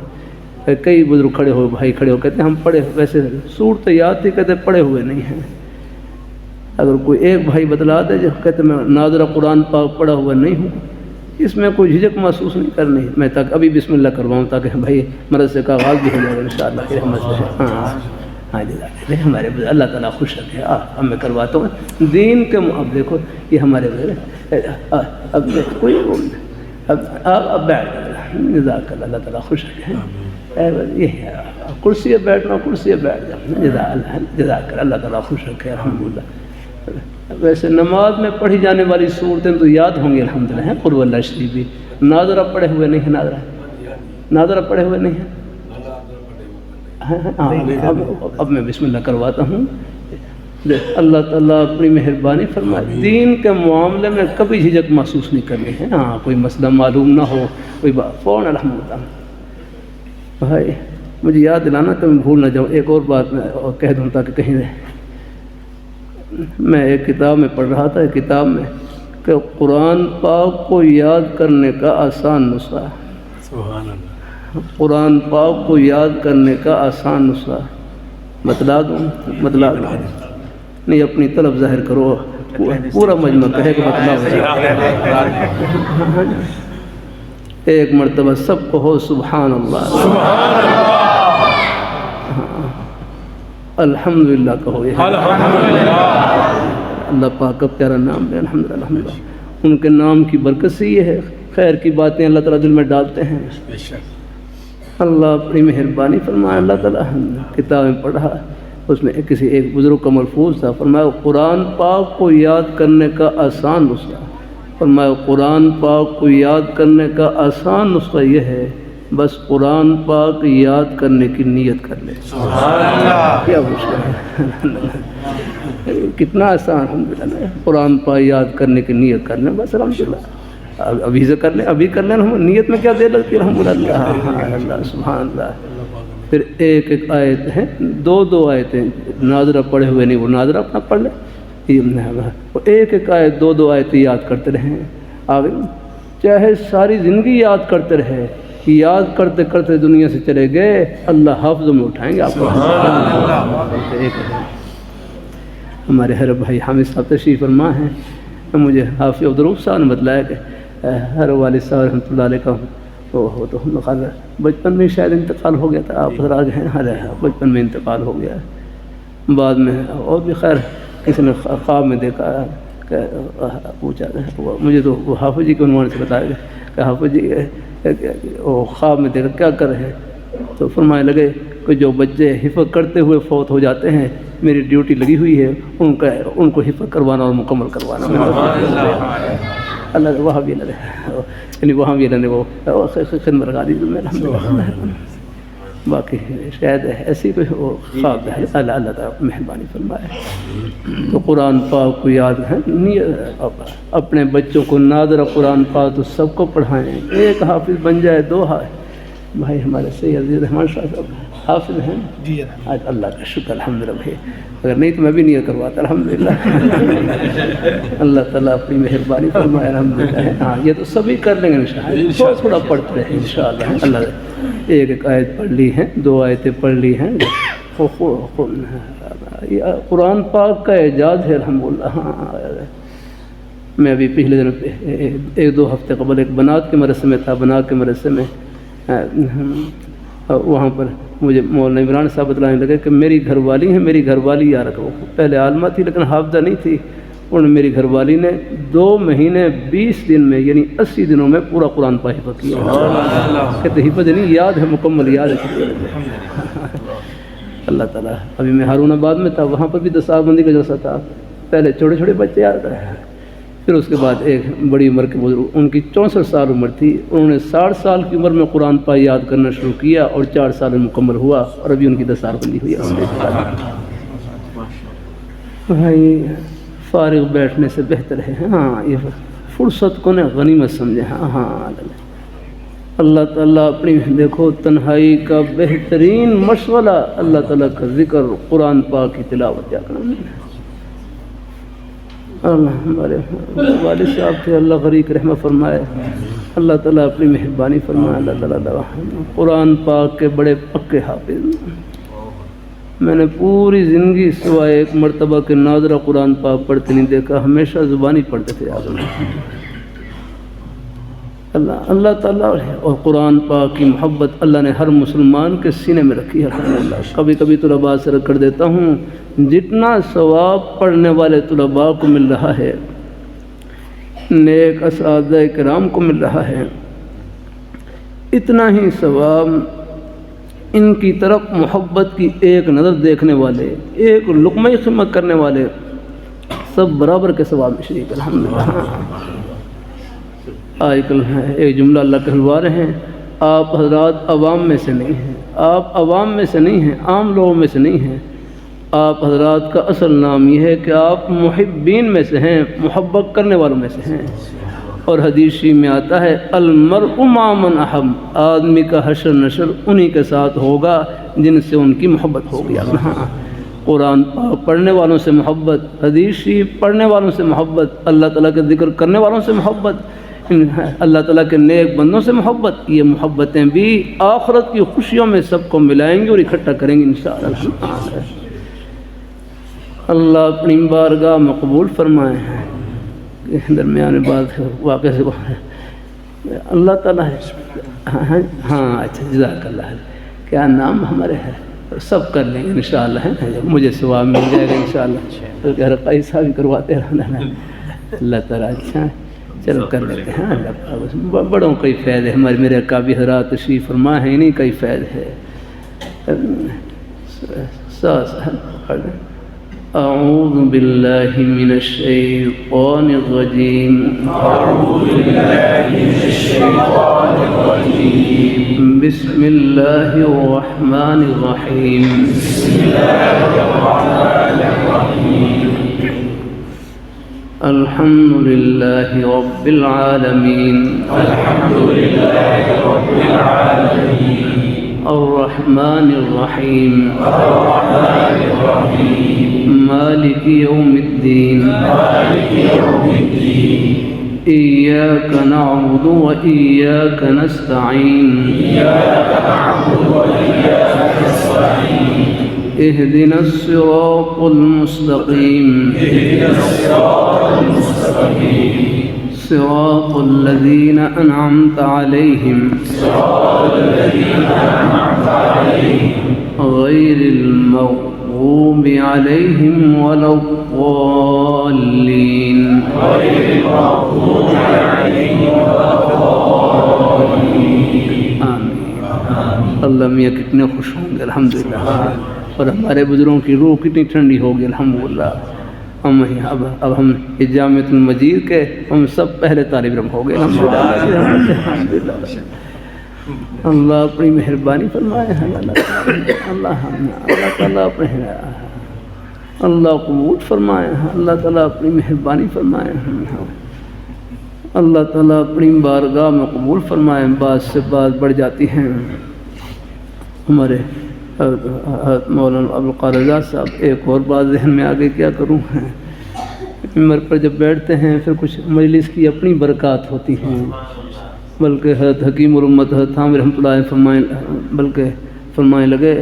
کئی بزرگ کھڑے ہو، بھائی کھڑے ہو، کہتے ہیں ہم پڑھے، ویسے صورت یاد تھی، کہتے پڑھے ہوئے نہیں ہیں۔ اگر کوئی ایک بھائی بتلا دے جو کہتے میں ناظرہ قرآن پاک پڑھا ہوا نہیں ہوں، اس میں کوئی جھجک محسوس نہیں کرنی، میں تک ابھی بسم اللہ کرواؤں تاکہ بھائی مدرسے کا آغاز بھی ہو جائے گا انشاءاللہ کی رحمت سے۔ ہاں جی، ہمارے ہمارے اللہ خوش رکھے، اب میں کرواتا ہوں دین کے۔ اب دیکھو یہ ہمارے اب کوئی اب بیٹھ جزاک اللہ، اللہ تعالیٰ خوش رکھے۔ یہ ہے کرسی پہ بیٹھنا، کرسی پہ بیٹھ جاؤ، جزاک اللہ تعالیٰ خوش رکھے الحمدللہ۔ ویسے نماز میں پڑھی جانے والی صورتیں تو یاد ہوں گی الحمدللہ، ہیں قل اللہ شریف بھی۔ ناظرہ پڑھے ہوئے نہیں ہیں، ناظرہ پڑھے ہوئے نہیں ہیں۔ اب میں بسم اللہ کرواتا ہوں۔ اللہ تعالیٰ اپنی مہربانی فرمائے، دین کے معاملے میں کبھی جھجک محسوس نہیں کرنی ہے۔ ہاں، کوئی مسئلہ معلوم نہ ہو، کوئی بات فوراً الحمدللہ۔ بھائی مجھے یاد دلانا کہ میں بھول نہ جاؤں، ایک اور بات میں اور کہہ دوں تاکہ کہیں میں ایک کتاب میں پڑھ رہا تھا، ایک کتاب میں کہ قرآن پاک کو یاد کرنے کا آسان نسخہ، سبحان اللہ، قرآن پاک کو یاد کرنے کا آسان نسخہ بتلا دوں نہیں، اپنی طلب ظاہر کرو، پورا مجمع کہے کہ بتلا ہو۔ ایک مرتبہ سب کو ہو سبحان اللہ، الحمدللہ کہو، اللہ پاک کا پیارا نام ہے الحمدللہ۔ ان کے نام کی برکت سے یہ ہے، خیر کی باتیں اللہ تعالیٰ دل میں ڈالتے ہیں۔ اللہ اپنی مہربانی فرمائے۔ اللہ تعالیٰ کتاب میں پڑھا، اس میں کسی ایک بزرگ کا ملفوظ تھا، فرمایا قرآن پاک کو یاد کرنے کا آسان نسخہ، فرمایا قرآن پاک کو یاد کرنے کا آسان نسخہ یہ ہے، بس قرآن پاک یاد کرنے کی نیت کر لے۔ سبحان اللہ، کیا مشکل ہے، کتنا آسان الحمدللہ، قرآن پاک یاد کرنے کی نیت کر لیں، بس الحمدللہ، ابھی سے کر لیں، ابھی کر لیں، نیت میں کیا دیر لگتی ہے الحمدللہ۔ اللہ سبحان اللہ۔ پھر ایک ایک آیت ہے، دو آیتیں، ناظرہ پڑھے ہوئے نہیں وہ ناظرہ اپنا پڑھ لیں، ایک ایک آیت دو آیتیں یاد کرتے رہیں، آگے چاہے ساری زندگی یاد کرتے رہے، یاد کرتے کرتے دنیا سے چلے گئے، اللہ حافظوں میں اٹھائیں گے آپ کو۔ ہمارے ہر بھائی حامد صاحب تشریف فرما ہیں، مجھے حافظ عبدالروف صاحب نے بتلایا کہ ہر والد صاحب رحمۃ اللہ علیہ کا وہ تو بچپن میں شاید انتقال ہو گیا تھا، آپ حضرات ہیں، بچپن میں انتقال ہو گیا، بعد میں اور بھی خیر کسی نے خواب میں دیکھا کہ پوچھا، مجھے تو وہ حافظ جی کے عنوان سے بتایا گیا کہ حافظ جی وہ خواب میں دیکھا کیا کر رہے ہیں، تو فرمانے لگے کہ جو بچے حفظ کرتے ہوئے فوت ہو جاتے ہیں، میری ڈیوٹی لگی ہوئی ہے ان کو حفظ کروانا اور مکمل کروانا۔ اللہ وہاں بھی لگے، یعنی وہاں بھی اللہ نے وہ خدمت لگا دی میں الحمدللہ۔ باقی شاید ایسی کوئی وہ خواب ہے، اللہ تعالیٰ مہربانی فرمائے۔ تو قرآن پاک کو یاد ہے، اپنے بچوں کو ناظرہ قرآن پاک تو سب کو پڑھائیں، ایک حافظ بن جائے، دو بھائی ہمارے سید عزیز رحمان شاہ صاحب حافظ ہیں جی، آج اللہ کا شکر الحمدللہ بھائی، اگر نہیں تو میں بھی نہیں کرواتا الحمدللہ۔ اللہ تعالیٰ اپنی مہربانی فرمائے الحمدللہ۔ ہاں یہ تو سبھی کر لیں گے انشاءاللہ، تھوڑا پڑھتے رہیں انشاءاللہ۔ اللہ ایک آیت پڑھ لی ہیں، دو آیتیں پڑھ لی ہیں، قرآن پاک کا اعجاز ہے الحمدللہ۔ ہاں میں ابھی پچھلے دن ایک دو ہفتے قبل ایک بنات کے مدرسے میں تھا، بنات کے مدرسے میں وہاں پر مجھے مولانا عمران صاحب بتلانے لگے کہ میری گھر والی ہیں، میری گھر والی یار رکھو، پہلے عالمہ تھی لیکن حافظہ نہیں تھی، انہوں نے میری گھر والی نے 2 مہینے 20 دن میں یعنی 80 دنوں میں پورا قرآن پاک حفظ کیا۔ کہتے حفظ نہیں، یاد ہے، مکمل یاد ہے۔ اللہ تعالیٰ، ابھی میں ہارون آباد میں تھا، وہاں پر بھی دستار بندی کا جلسہ تھا، پہلے چھوٹے چھوٹے بچے یاد رہے، پھر اس کے بعد ایک بڑی عمر کے بزرگ، ان کی 64 سال عمر تھی، انہوں نے 60 سال کی عمر میں قرآن پاک یاد کرنا شروع کیا اور 4 سال میں مکمل ہوا، اور ابھی ان کی دستار بندی ہوئی ہے۔ بھائی فارغ بیٹھنے سے بہتر ہے، ہاں یہ فرصت کو نے غنیمت سمجھے، ہاں اللہ تعالیٰ اپنی دیکھو تنہائی کا بہترین مشغلہ اللہ تعالیٰ کا ذکر، قرآن پاک کی تلاوت کیا کرنا۔ اللہ ہمارے والد صاحب تھے، اللہ غریق رحمہ فرمائے، اللہ تعالیٰ اپنی مہربانی فرمائے، اللہ تعالیٰ قرآن پاک کے بڑے پکے حافظ۔ میں نے پوری زندگی سوائے ایک مرتبہ کے ناظرہ قرآن پاک پڑھتے نہیں دیکھا، ہمیشہ زبانی پڑھتے تھے اللہ تعالیٰ، اور قرآن پاک کی محبت اللہ نے ہر مسلمان کے سینے میں رکھی ہے الحمدللہ۔ کبھی کبھی طلباء سے کر دیتا ہوں، جتنا ثواب پڑھنے والے طلباء کو مل رہا ہے، نیک اساتذہ کرام کو مل رہا ہے، اتنا ہی ثواب ان کی طرف محبت کی ایک نظر دیکھنے والے، ایک لقمہ خدمت کرنے والے، سب برابر کے ثواب میں شریک الحمدللہ۔ آج کل ایک جملہ اللہ کہلوا رہے ہیں، آپ حضرات عوام میں سے نہیں ہیں، آپ عوام میں سے نہیں ہیں، عام لوگوں میں سے نہیں ہیں، آپ حضرات کا اصل نام یہ ہے کہ آپ محبین میں سے ہیں، محبت کرنے والوں میں سے ہیں۔ اور حدیث شریف میں آتا ہے المرء مع من احب، آدمی کا حشر نشر انہی کے ساتھ ہوگا جن سے ان کی محبت ہوگی۔ قرآن پڑھنے والوں سے محبت، حدیث شریف پڑھنے والوں سے محبت، اللہ تعالیٰ کے ذکر کرنے والوں سے محبت، اللہ تعالیٰ کے نیک بندوں سے محبت، یہ محبتیں بھی آخرت کی خوشیوں میں سب کو ملائیں گی اور اکٹھا کریں گے انشاءاللہ۔ اللہ اپنی بارگاہ میں قبول فرمائے ہیں۔ درمیان بات واقعہ سے اللہ تعالیٰ ہے، ہاں اچھا جزاک اللہ، کیا نام ہمارے ہے، سب کر لیں گے انشاءاللہ، مجھے ثواب مل جائے گا انشاءاللہ، کہ رقائی صاحب بھی کرواتے رہنا، اللہ تعالیٰ اچھا چلو کر لیتے ہیں۔ اللہ بڑوں کا ہی فیض ہے، ہمارے میرے اکابر حضرات تشریف فرما ہے، انہیں کا ہی فیض ہے۔ اعوذ باللہ من الشیطان الرجیم، بسم اللہ الرحمن الرحیم، الحمد للہ رب العالمین، الرحمن الرحیم، مالک یوم الدین، ایاک نعبد و ایاک نستعین، اہدنا الصراط المستقیم، صراط الذین انعمت علیہم غیر المغضوب علیہم ولا الضالین۔ آمین۔ اللہ میاں کتنے خوش ہوں گے الحمدللہ، اور ہمارے بزرگوں کی روح کتنی ٹھنڈی ہوگی الحمدللہ۔ اب ہم جامعۃ المجید کے ہم سب پہلے طالب علم ہو گئے الحمدللہ۔ اللہ اپنی مہربانی فرمائے، اللہ تعالیٰ اپنے اللہ قبول فرمائے، اللہ تعالیٰ اپنی مہربانی فرمائے، اللہ تعالیٰ اپنی بارگاہ میں قبول فرمائے۔ بات سے بات بڑھ جاتی ہیں، ہمارے مولانا ابوالقاسم صاحب، ایک اور بات ذہن میں آگے کیا کروں، ممبر پر جب بیٹھتے ہیں پھر کچھ مجلس کی اپنی برکات ہوتی ہیں، بلکہ حضرت حکیم الامت حضرت عامر رحمۃ اللہ علیہ فرمائے لگے،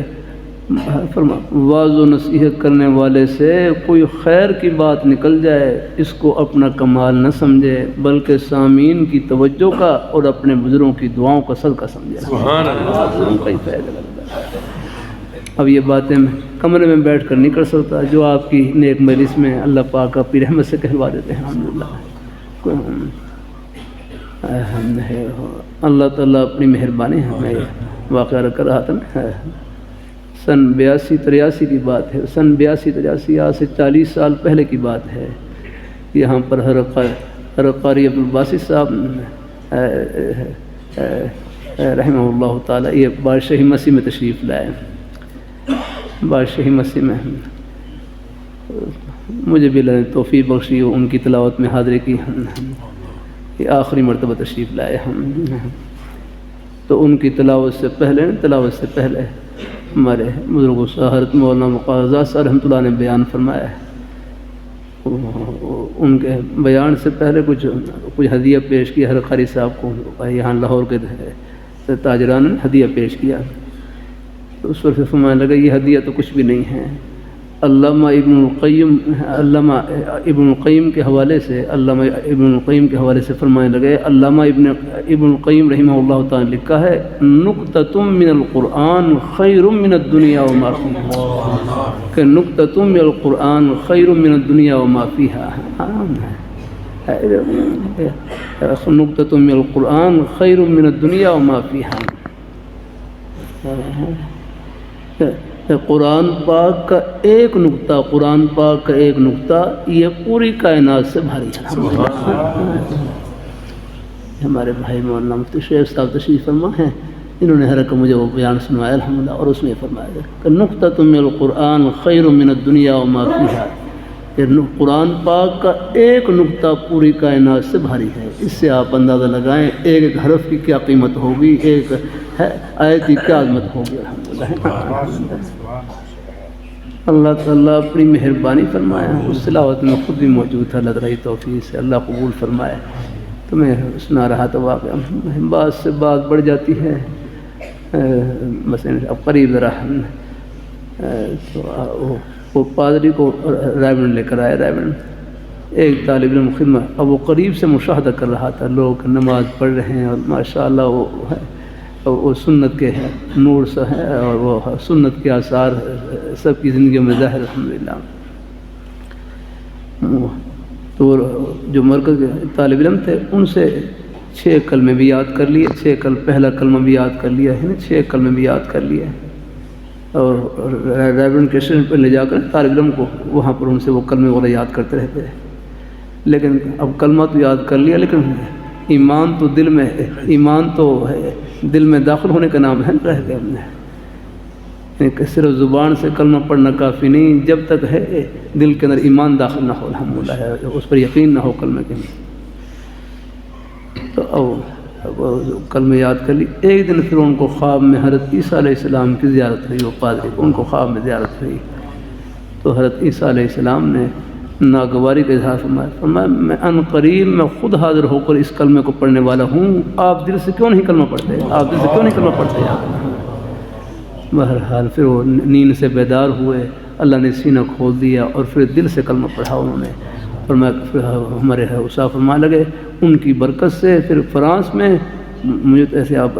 واعظ و نصیحت کرنے والے سے کوئی خیر کی بات نکل جائے اس کو اپنا کمال نہ سمجھے، بلکہ سامعین کی توجہ کا اور اپنے بزرگوں کی دعاؤں کا صدقہ سمجھے۔ سبحان اللہ، بزرگوں کا ہی فائدہ لگتا ہے۔ اب یہ باتیں میں کمرے میں بیٹھ کر نہیں کر سکتا، جو آپ کی نیک مجلس میں اللہ پاک اپنی رحمت سے کہلوا دیتے ہیں الحمدللہ۔ اللہ تعالیٰ اپنی مہربانی ہمیں واقعہ رکھ رہا تھا نا، سن 82-83 کی بات ہے، سن 82-83 آج سے 40 سال پہلے کی بات ہے۔ یہاں پر قاری عبدالباسط صاحب رحمہ اللہ تعالیٰ یہ بادشاہی مسیح میں تشریف لائے. بادشاہی مسیح میں مجھے بھی اللہ نے توفیق بخشی ان کی تلاوت میں حاضری کی. یہ آخری مرتبہ تشریف لائے ہم. تو ان کی تلاوت سے پہلے ہمارے بزرگوں سے حضرت مولانا مقاصد صاحب رحمۃ اللہ نے بیان فرمایا ہے. ان کے بیان سے پہلے کچھ ہدیہ پیش کیا ہر قاری صاحب کو. یہاں لاہور کے تاجران نے ہدیہ پیش کیا. تو اس پر فرمانے لگا یہ ہدیہ تو کچھ بھی نہیں ہے. علامہ ابن القیم کے حوالے سے فرمانے لگے علامہ ابن القیم رحمہ اللہ تعالیٰ لکھا ہے نقطۃ من القرآن خیر من الدنیا وما فیہا کہ نقطۃ من القرآن خیر من الدنیا وما فیہا. نقطۃ من القرآن خیر من الدنیا وما فیہا. قرآن پاک کا ایک نقطہ یہ پوری کائنات سے بھاری ہے. ہمارے بھائی مولانا مفتی شیخ صاحب تشریف فرما ہیں انہوں نے حضرت کو مجھے وہ بیان سنوایا الحمدللہ. اور اس میں فرمایا کہ نقطۃ من القرآن خیر من الدنیا وما فیہا کہ قرآن پاک کا ایک نقطہ پوری کائنات سے بھاری ہے. اس سے آپ اندازہ لگائیں ایک حرف کی کیا قیمت ہوگی, ایک آیت کی کیا عظمت ہوگی. الحمدللہ اللہ تعالیٰ اپنی مہربانی فرمایا. اس تلاوت میں خود بھی موجود تھا. اللہ تعالیٰ توفیق سے اللہ قبول فرمائے. تو میں سنا رہا تو واقعہ بات سے بات بڑھ جاتی ہے. بس اب قریب ذرا تو وہ پادری کو رائے لے کر آئے. ایک طالب علم خدمت اب وہ قریب سے مشاہدہ کر رہا تھا. لوگ نماز پڑھ رہے ہیں اور ماشاءاللہ وہ سنت کے نور سے ہے اور وہ سنت کے آثار سب کی زندگیوں میں ظاہر الحمدللہ. تو جو مرکز کے طالب علم تھے ان سے 6 کلمے بھی یاد کر لیے. پہلا کلمہ بھی یاد کر لیا ہے 6 کلمے بھی یاد کر لیے. اور ریورنڈ کے اسٹیشن پہ لے جا کر طالب علم کو وہاں پر ان سے وہ کلمے وغیرہ یاد کرتے رہتے. لیکن اب کلمہ تو یاد کر لیا لیکن ایمان تو دل میں داخل ہونے کا نام ہے رہ گیا. ہم نے صرف زبان سے کلمہ پڑھنا کافی نہیں جب تک ہے دل کے اندر ایمان داخل نہ ہو الحمدللہ اس پر یقین نہ ہو کلمے کے. تو کلمہ یاد کر لی. ایک دن پھر ان کو خواب میں حضرت عیسیٰ علیہ السلام کی زیارت ہوئی. وہ پادری کو ان کو خواب میں زیارت ہوئی. تو حضرت عیسیٰ علیہ السلام نے ناگواری کا اظہار فرمایا میں ان قریب میں خود حاضر ہو کر اس کلمے کو پڑھنے والا ہوں. آپ دل سے کیوں نہیں کلمہ پڑھتے؟ بہرحال پھر وہ نیند سے بیدار ہوئے. اللہ نے سینہ کھول دیا اور پھر دل سے کلمہ پڑھا انہوں نے. اور میں ہمارے استاد فرمانے لگے ان کی برکت سے پھر فرانس میں مجھے تو ایسے آپ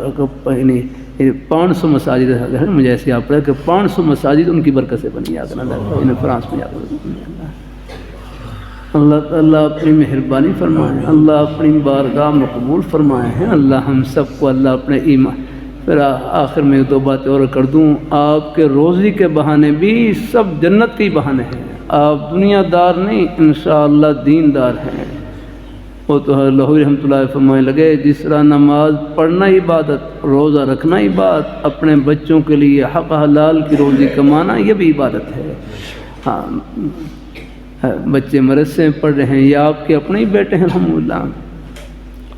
500 مساجد مجھے ایسے آپ پڑھا کہ 500 مساجد ان کی برکت سے بنی. فرانس میں اللہ تعالیٰ اپنی مہربانی فرمائے. اللہ اپنی بارگاہ میں قبول فرمائے ہیں. اللہ ہم سب کو اللہ اپنے ایمان. پھر آخر میں 2 باتیں اور کر دوں. آپ کے روزی کے بہانے بھی سب جنت کے بہانے ہیں. آپ دنیا دار نہیں انشاءاللہ دین دار ہیں. وہ تو لاہوری رحمۃ اللہ فرمانے لگے جس طرح نماز پڑھنا عبادت, روزہ رکھنا عبادت, اپنے بچوں کے لیے حق حلال کی روزی کمانا یہ بھی عبادت ہے. ہاں بچے مدرسے میں پڑھ رہے ہیں یا آپ کے اپنے ہی بیٹے ہیں الحمدللہ.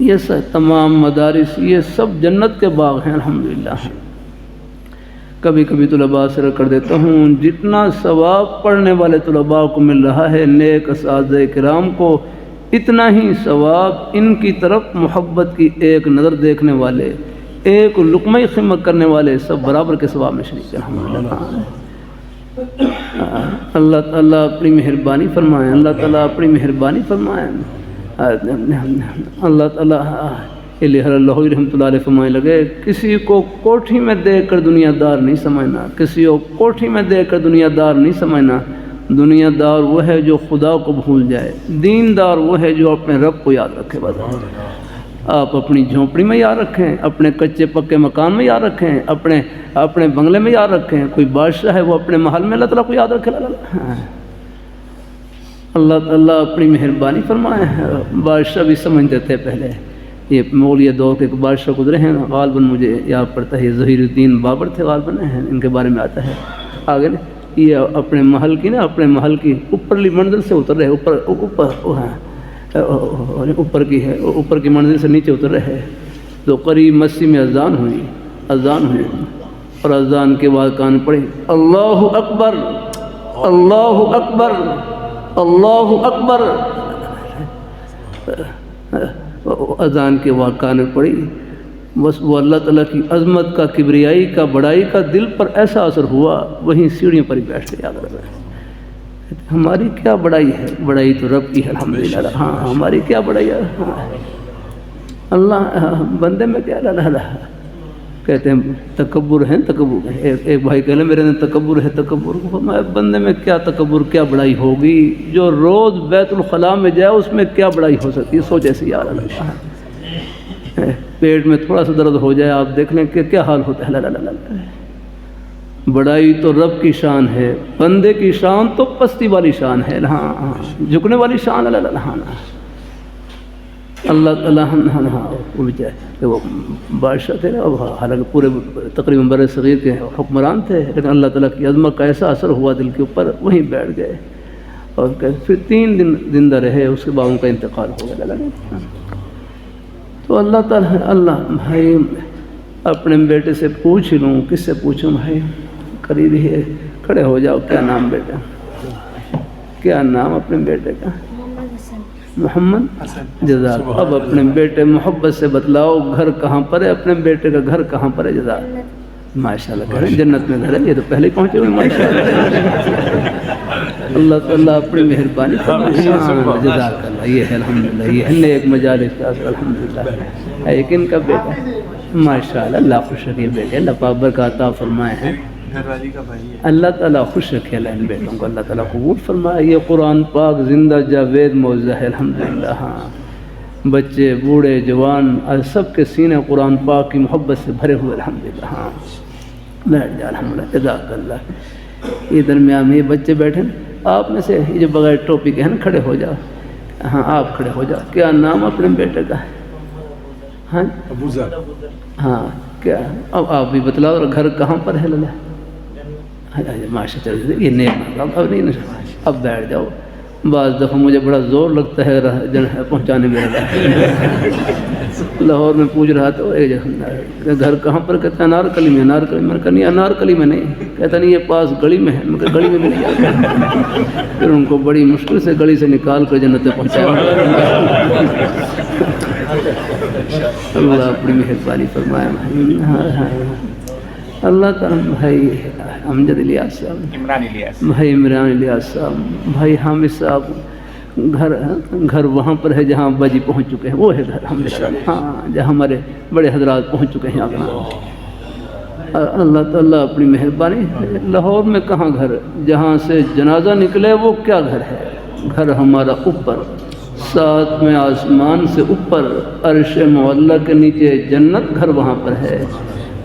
یہ تمام مدارس یہ سب جنت کے باغ ہیں الحمدللہ. کبھی کبھی طلباء سے کر دیتا ہوں جتنا ثواب پڑھنے والے طلباء کو مل رہا ہے نیک اساتذہ کرام کو اتنا ہی ثواب ان کی طرف محبت کی ایک نظر دیکھنے والے ایک لقمہ خدمت کرنے والے سب برابر کے ثواب میں شریک ہیں الحمدللہ. اللہ تعالیٰ اپنی مہربانی فرمائے. اللہ تعالیٰ اپنی مہربانی فرمائے. اللہ تعالیٰ لاہوری رحمۃ اللہ علیہ فرمانے لگے کسی کو کوٹھی میں دیکھ کر دنیا دار نہیں سمجھنا. کسی کو کوٹھی میں دیکھ کر دنیا دار نہیں سمجھنا. دنیا دار وہ ہے جو خدا کو بھول جائے. دین دار وہ ہے جو اپنے رب کو یاد رکھے. بس آپ اپنی جھونپڑی میں یاد رکھیں, اپنے کچے پکے مکان میں یاد رکھیں, اپنے بنگلے میں یاد رکھیں. کوئی بادشاہ ہے وہ اپنے محل میں اللہ تعالیٰ کو یاد رکھے. اللہ تعالیٰ اپنی مہربانی فرمائے ہیں۔ بادشاہ بھی سمجھتے تھے پہلے، یہ مغلیہ دور کے بادشاہ گزرے ہیں، غالباً مجھے یاد پڑتا ہے ظہیر الدین بابر تھے غالباً، ان کے بارے میں آتا ہے آگے نا، یہ اپنے محل کی اوپرلی منزل سے اتر رہے، اوپر کی منزل سے نیچے اتر رہے، تو قریب مسجد میں اذان ہوئی اور اذان کے بعد کان پڑی اللہ اکبر اللہ اکبر اللہ اکبر، اذان کے بعد کان پڑی، بس وہ اللہ تعالیٰ کی عظمت کا، کبریائی کا، بڑائی کا دل پر ایسا اثر ہوا، وہیں سیڑھیوں پر ہی بیٹھ کے یاد رہا۔ ہماری کیا بڑائی ہے، بڑائی تو رب کی ہے الحمدللہ۔ ہاں ہماری کیا بڑائی ہے، اللہ بندے میں کیا لا کہتے ہیں تکبر ہے، ایک بھائی کہہ لیں میرے اندر تکبر ہے، بندے میں کیا تکبر، کیا بڑائی ہوگی، جو روز بیت الخلاء میں جائے اس میں کیا بڑائی ہو سکتی ہے، سوچ ایسی یار اللہ، پیٹ میں تھوڑا سا درد ہو جائے آپ دیکھ لیں کہ کیا حال ہوتا ہے۔ بڑائی تو رب کی شان ہے، بندے کی شان تو پستی والی شان ہے، ہاں جھکنے والی شان اللہ تعالیٰ وہ بیچارے وہ بادشاہ تھے نا، حالانکہ پورے تقریباً بر صغیر کے حکمران تھے، لیکن اللہ تعالیٰ کی عظمت کا ایسا اثر ہوا دل کے اوپر، وہیں بیٹھ گئے اور پھر 3 دن زندہ رہے، اس کے بعد ان کا انتقال ہو گیا۔ تو اللہ تعالیٰ بھائی اپنے بیٹے سے پوچھ لوں، کس سے پوچھوں بھائی، قریب ہی ہے، کھڑے ہو جاؤ، کیا نام بیٹا، کیا نام اپنے بیٹے کا؟ محمد جزاک۔ اب اپنے بیٹے محبت سے بتلاؤ گھر کہاں پر ہے، اپنے بیٹے کا گھر کہاں پر ہے؟ جزاک، ماشاءاللہ کہہ رہے ہیں جنت میں گھر ہے، یہ تو پہلے ہی پہنچے ہوئے ماشاءاللہ۔ اللہ تعالیٰ اپنی مہربانی فرمائے، جزاک اللہ، یہ ہے الحمدللہ، یہ ہے نیک مجالس کا اثر الحمدللہ۔ ایک ان کا بیٹا ماشاءاللہ، اللہ خوش رکھے بیٹے، اللہ پاک برکات عطا فرمائے ہیں، اللہ تعالیٰ خوش رکھے اللہ ان بیٹوں کو، اللہ تعالیٰ قبول فرمائے۔ یہ قرآن پاک زندہ جاوید معجزہ ہے الحمدللہ، ہاں بچے بوڑھے جوان سب کے سینے قرآن پاک کی محبت سے بھرے ہوئے الحمدللہ، ہاں بیٹھ جا الحمدللہ، جزاک اللہ۔ یہ درمیان میں یہ بچے بیٹھے، آپ میں سے یہ جو بغیر ٹوپی کے ہیں نا، کھڑے ہو جاؤ، ہاں آپ کھڑے ہو جاؤ، کیا نام اپنے بیٹے کا ہے؟ ہاں ہاں کیا، اب آپ بھی بتلاؤ، گھر کہاں پر ہے؟ للہ ماشاء اللہ، یہ نیک اب نہیں، اب بیٹھ جاؤ۔ بعض دفعہ مجھے بڑا زور لگتا ہے پہنچانے میں، لاہور میں پوچھ رہا تھا گھر کہاں پر، کہتا انارکلی میں، انارکلی میں، کہا نہیں انارکلی میں نہیں، کہتا نہیں یہ پاس گلی میں ہے، میں کہا گلی میں بھی نہیں جاتا، پھر ان کو بڑی مشکل سے گلی سے نکال کر جنت میں پہنچایا۔ اللہ اپنی مہربانی فرمائے۔ اللہ تعالیٰ بھائی امجد الیاس صاحب، بھائی عمران الیاس صاحب، بھائی حامد صاحب، گھر وہاں پر ہے جہاں ابا جی پہنچ چکے ہیں، وہ ہے گھر ہاں جہاں ہمارے بڑے حضرات پہنچ چکے ہیں اپنا۔ اللہ تعالیٰ اپنی مہربانی، لاہور میں کہاں گھر، جہاں سے جنازہ نکلے وہ کیا گھر ہے؟ گھر ہمارا اوپر، 7ویں آسمان سے اوپر، عرش معلیٰ کے نیچے جنت، گھر وہاں پر ہے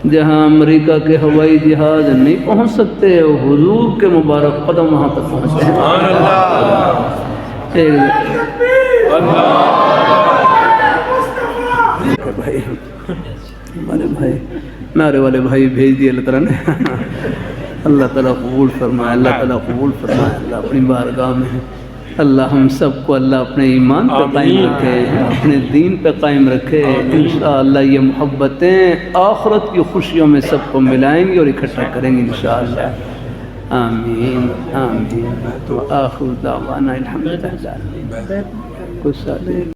جہاں امریکہ کے ہوائی جہاز نہیں پہنچ سکتے، حضور کے مبارک قدم وہاں تک پہنچتے ہیں۔ بھائی ہمارے بھائی، میرے والے بھائی بھیج دیے اللہ تعالیٰ نے، اللہ تعالیٰ قبول فرمائے، اللہ تعالیٰ قبول فرمائے، اللہ اپنی بارگاہ میں، اللہ ہم سب کو اللہ اپنے ایمان پہ قائم رکھے، اپنے دین پہ قائم رکھے، انشاءاللہ یہ محبتیں آخرت کی خوشیوں میں سب کو ملائیں گی اور اکٹھا کریں گے انشاءاللہ، آمین آمین، وآخر دعوانا الحمدللہ۔